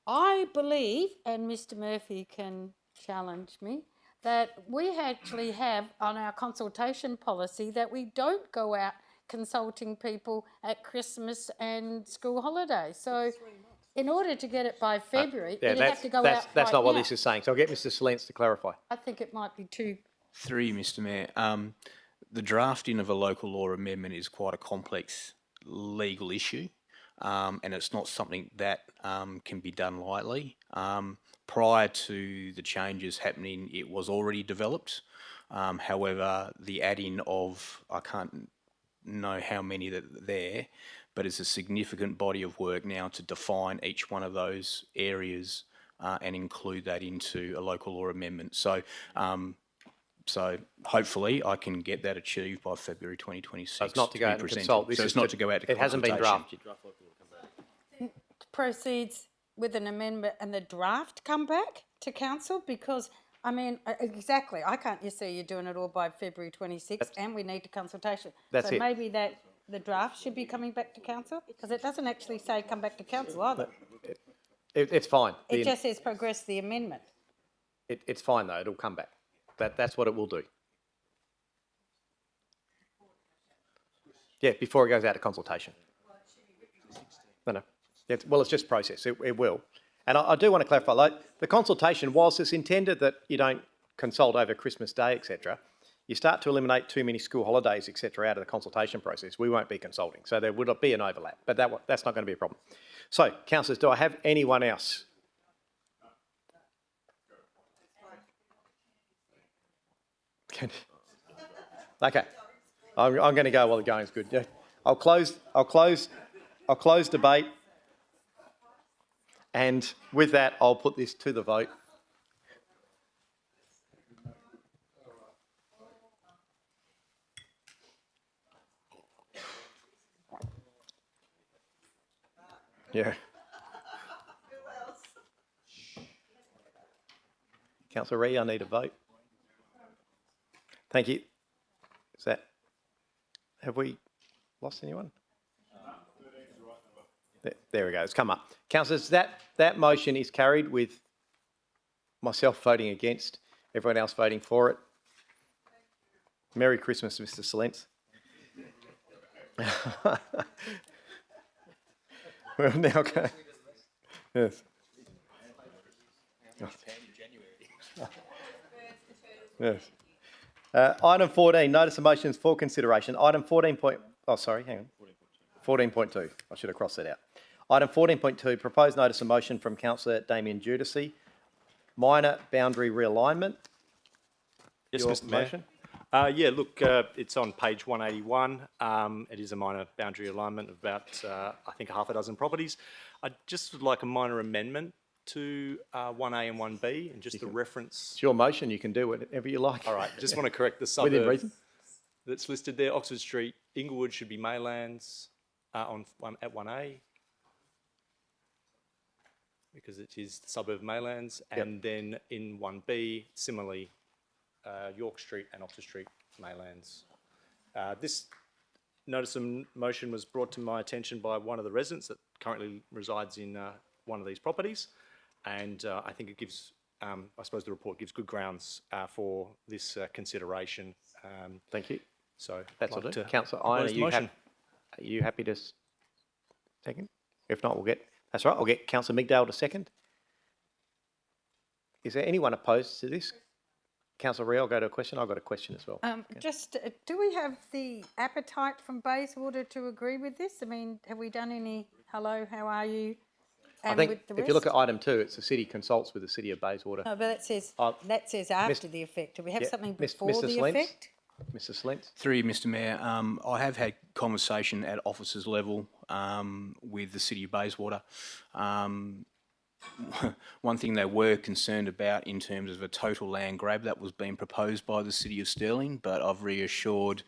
I believe, and Mr Murphy can challenge me, that we actually have on our consultation policy that we don't go out consulting people at Christmas and school holidays. So in order to get it by February, Yeah, it'd have to go that's out not right what now. this is saying. So I'll get Mr Slentz to clarify. I think it might be too... Through you, Mr Mayor. The drafting of a local law amendment is quite a complex legal issue, and it's not something that can be done lightly. Prior to the changes happening, it was already developed. However, the adding of, I can't know how many that are there, but it's a significant body of work now to define each one of those areas and include that into a local law amendment. So hopefully I can get that achieved by February 2026. So it's not to go be out and presented. consult. So it's not to go out to It hasn't been consultation. drafted. proceeds with an amendment and the draft come back to council? Because, I mean, exactly, I can't just say you're doing it all by February 26th and we need a consultation. That's so it. maybe that the draft should be coming back to council? Because it doesn't actually say come back to council either. It's fine. It just says progress the amendment. It's fine though, it'll come back. That's what it will do. Yeah, before it goes out to consultation. No. It's just process, it will. And I do want to clarify, like, the consultation, whilst it's intended that you don't consult over Christmas Day, etc., you start to eliminate too many school holidays, etc., out of the consultation process, we won't be consulting. So there would be an overlap, but that's not going to be a problem. So, councillors, do I have anyone else? Okay, I'm going to go while the going's good. Yeah. I'll close debate, and with that, I'll put this to the vote. Yeah. Councillor Ree, I need a vote. Thank you. Have we lost anyone? There we go, it's come up. Councillors, that motion is carried with myself voting against, everyone else voting for it. Merry Christmas, Mr. Salents. Well, now, okay. Yes. Yes. Item 14, notice of motions for consideration. Item 14.2. I should have crossed that out. Item 14.2, proposed notice of motion from Councillor Damien Giudice. Minor boundary realignment. Yes, Your Mr. Mayor. motion? Yeah, look, it's on page 181. It is a minor boundary alignment of about, I think, half a dozen properties. I just would like a minor amendment to 1A and 1B, and just the reference. It's your motion, you can do whatever you like. All right, just want to correct the Within suburb reason. that's listed there. Oxford Street, Inglewood should be Maylands at 1A, because it is the suburb of Maylands, and then in 1B, similarly, York Street and Oxford Street, Maylands. This notice of motion was brought to my attention by one of the residents that currently resides in one of these properties, and I think it gives, I suppose the report gives good grounds for this consideration. Thank you. So That's I'd all. like to Councillor propose Iron, the motion. are you happy to second? If not, that's right, I'll get Councillor Migdale to second. Is there anyone opposed to this? Councillor Ree, I'll go to a question. I've got a question as well. Do we have the appetite from Bayswater to agree with this? I mean, have we done any, hello, how are you? I think if you look at item 2, it's the city consults with the city of Bayswater. No, but that says after the effect. Do we have something before Mr. the Slentz? effect? Mr. Slentz? Through you, Mr. Mayor, I have had conversation at officers level with the City of Bayswater. One thing they were concerned about in terms of a total land grab that was being proposed by the City of Stirling, but I've reassured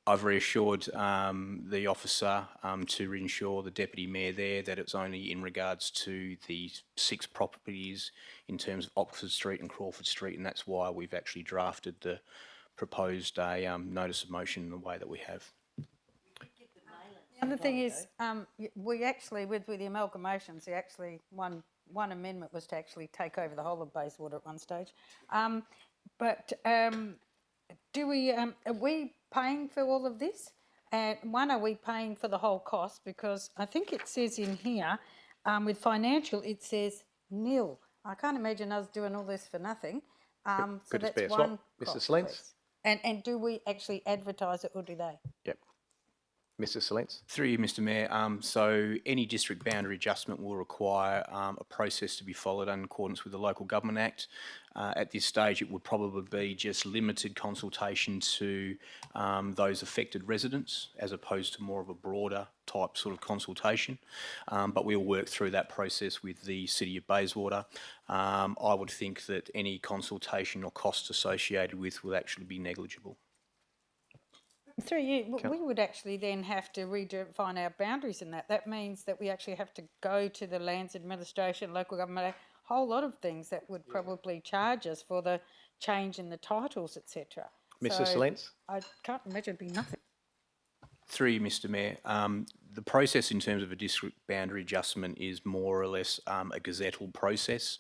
the officer to ensure the Deputy Mayor there that it's only in regards to the 6 properties in terms of Oxford Street and Crawford Street, and that's why we've actually drafted the proposed notice of motion in the way that we have. The other thing is, we actually, with the amalgamations, one amendment was to actually take over the whole of Bayswater at one stage. Do we, are we paying for all of this? And are we paying for the whole cost? Because I think it says in here, with financial, it says nil. I can't imagine us doing all this for nothing. So that's one Mr. cost, Slentz? please. And do we actually advertise it, or do they? Yep. Mr. Salents? Through you, Mr. Mayor, so any district boundary adjustment will require a process to be followed in accordance with the Local Government Act. At this stage, it would probably be just limited consultation to those affected residents, as opposed to more of a broader type sort of consultation. But we'll work through that process with the City of Bayswater. I would think that any consultation or costs associated with will actually be negligible. Through you, we would actually then have to redefine our boundaries in that. That means that we actually have to go to the Lands Administration, Local Government, a whole lot of things that would probably charge us for the change in the titles, etc. Mr. Salents? I can't imagine it'd be nothing. Through you, Mr Mayor, the process in terms of a district boundary adjustment is more or less a gazettal process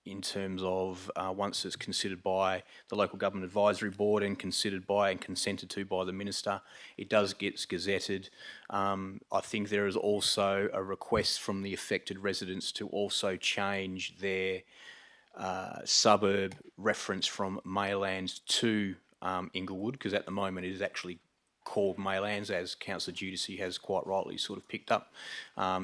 in terms of once it's considered by the Local Government Advisory Board and considered by and consented to by the Minister, it does get gazetted. I think there is also a request from the affected residents to also change their suburb reference from Maylands to Inglewood, because at the moment it is actually called Maylands, as Councillor Giudice has quite rightly sort of picked up.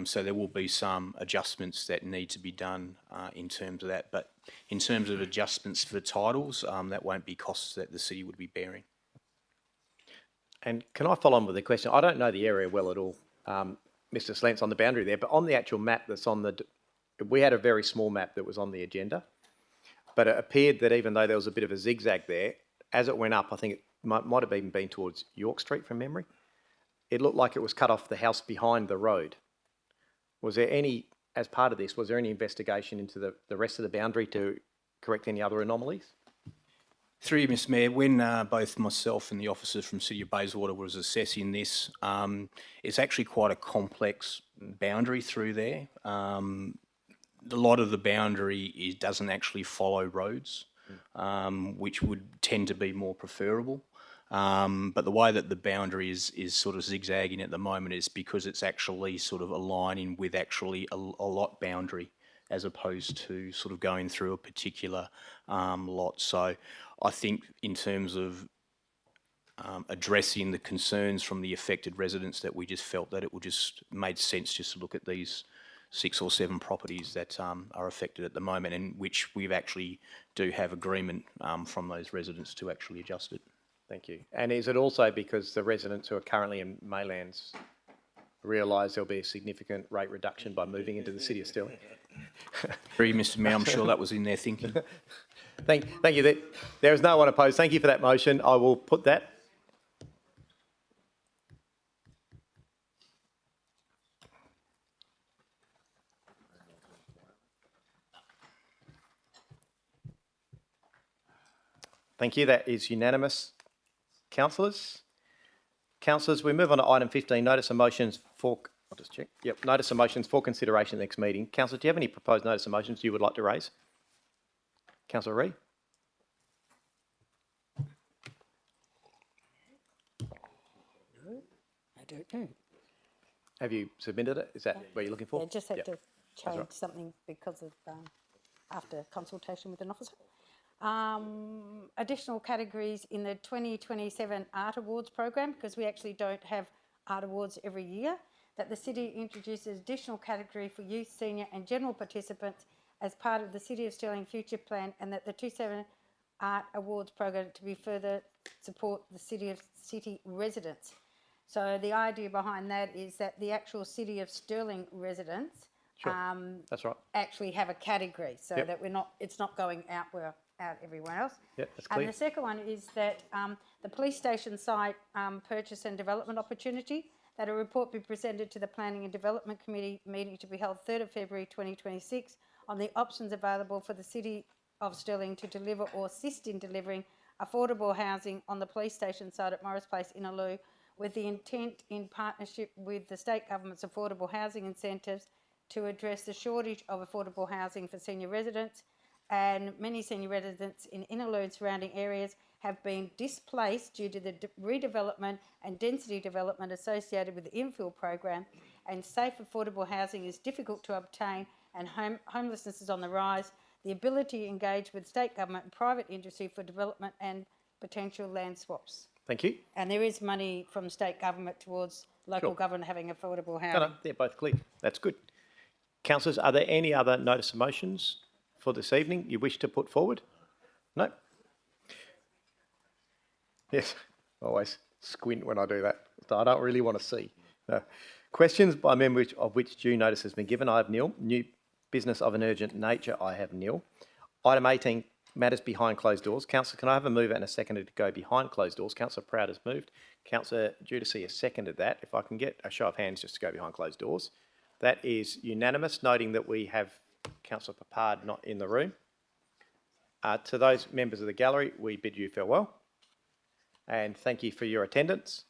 So there will be some adjustments that need to be done in terms of that. But in terms of adjustments for titles, that won't be costs that the city would be bearing. And can I follow on with the question? I don't know the area well at all, Mr Slent's on the boundary there, but on the actual map that's on the... We had a very small map that was on the agenda, but it appeared that even though there was a bit of a zigzag there, as it went up, I think it might have even been towards York Street from memory. It looked like it was cut off the house behind the road. Was there any, as part of this, was there any investigation into the rest of the boundary to correct any other anomalies? Through you, Mr Mayor, when both myself and the officers from City of Bayswater was assessing this, it's actually quite a complex boundary through there. A lot of the boundary doesn't actually follow roads, which would tend to be more preferable. But the way that the boundary is sort of zigzagging at the moment is because it's actually sort of aligning with actually a lot boundary as opposed to sort of going through a particular lot. So I think in terms of addressing the concerns from the affected residents, that we just felt that it would just made sense just to look at these 6 or 7 properties that are affected at the moment, and which we've actually do have agreement from those residents to actually adjust it. Thank you. And is it also because the residents who are currently in Maylands realise there'll be a significant rate reduction by moving into the City of Stirling? Through you, Mr Mayor, I'm sure that was in their thinking. Thank you. There is no one opposed. Thank you for that motion. I will put that. Thank you. That is unanimous. Councillors? Councillors, we move on to item 15, notice of motions for... I'll just check. Yep, notice of motions for consideration next meeting. Councillor, do you have any proposed notice of motions you would like to raise? Councillor Ree? I don't know. Have you submitted it? Is that what you're looking for? Yeah, just had Yep. to change right. something because of, after consultation with an officer. Additional categories in the 2027 Art Awards program, because we actually don't have Art Awards every year, that the City introduces additional category for youth, senior and general participants as part of the City of Stirling Future Plan, and that the 27 Art Awards program to be further support the city residents. So the idea behind that is that the actual City of Stirling residents That's right. actually have a category, so Yep. that it's not going out everywhere else. Yep, that's clear. And the second one is that the police station site purchase and development opportunity, that a report be presented to the Planning and Development Committee meeting to be held 3rd of February 2026 on the options available for the City of Stirling to deliver or assist in delivering affordable housing on the police station site at Morris Place, Innaloo, with the intent in partnership with the state government's affordable housing incentives to address the shortage of affordable housing for senior residents. And many senior residents in Innaloo and surrounding areas have been displaced due to the redevelopment and density development associated with the infill program, and safe affordable housing is difficult to obtain, and homelessness is on the rise. The ability to engage with state government and private industry for development and potential land swaps. Thank you. And there is money from state government towards local Sure. government having affordable housing. No, they're both clear. That's good. Councillors, are there any other notice of motions for this evening you wish to put forward? No? Yes, always squint when I do that. So I don't really want to see. No. Questions by members of which due notice has been given, I have nil. New business of an urgent nature, I have nil. Item 18, matters behind closed doors. Councillor, can I have a mover and a seconder to go behind closed doors? Councillor Proud has moved. Councillor Giudice has seconded that. If I can get a show of hands just to go behind closed doors. That is unanimous, noting that we have Councillor Papard not in the room. To those members of the gallery, we bid you farewell and thank you for your attendance.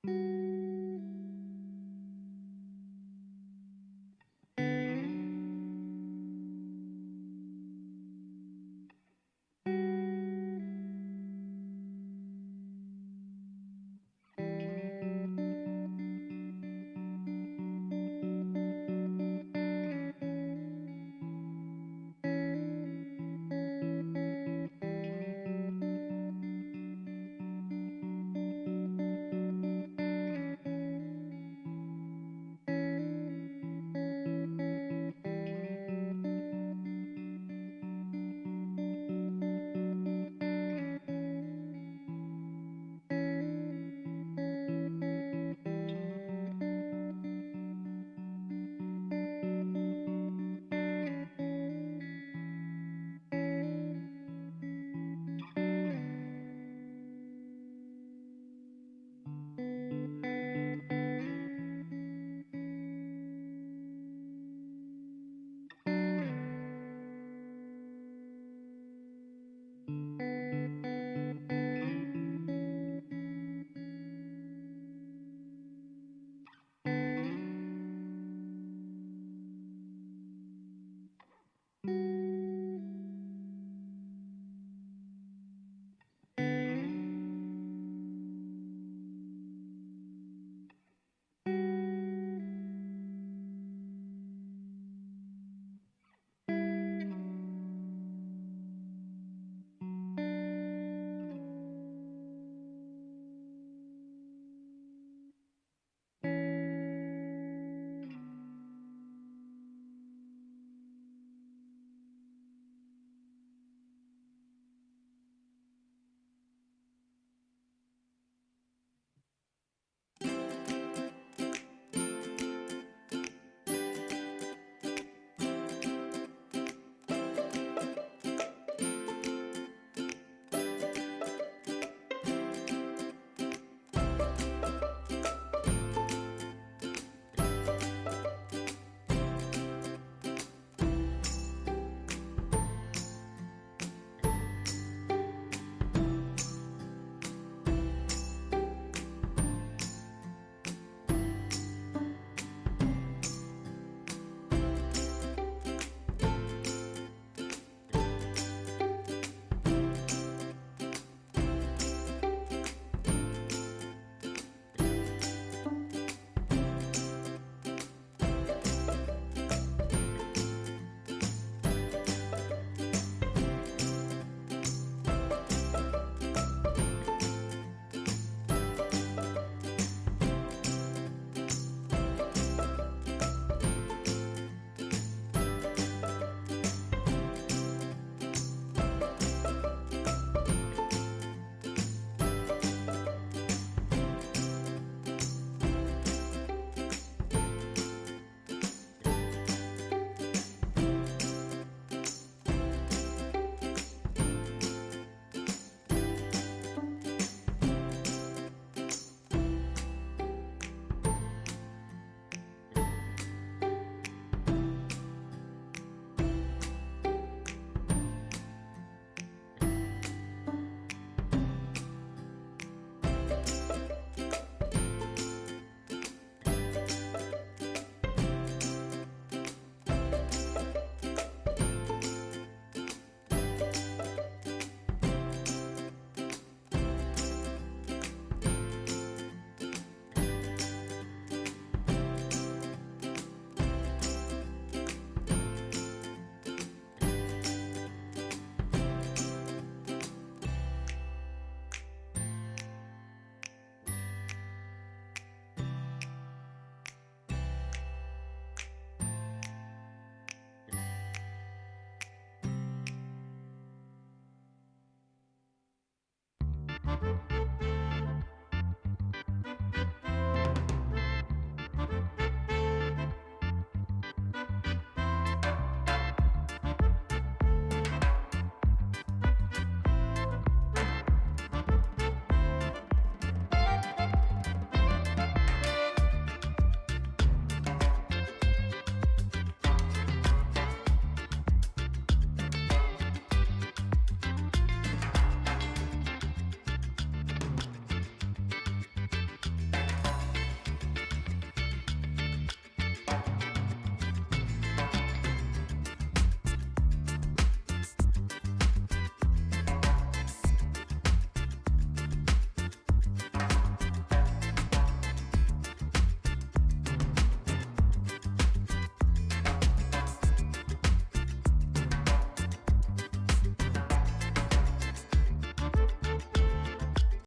you.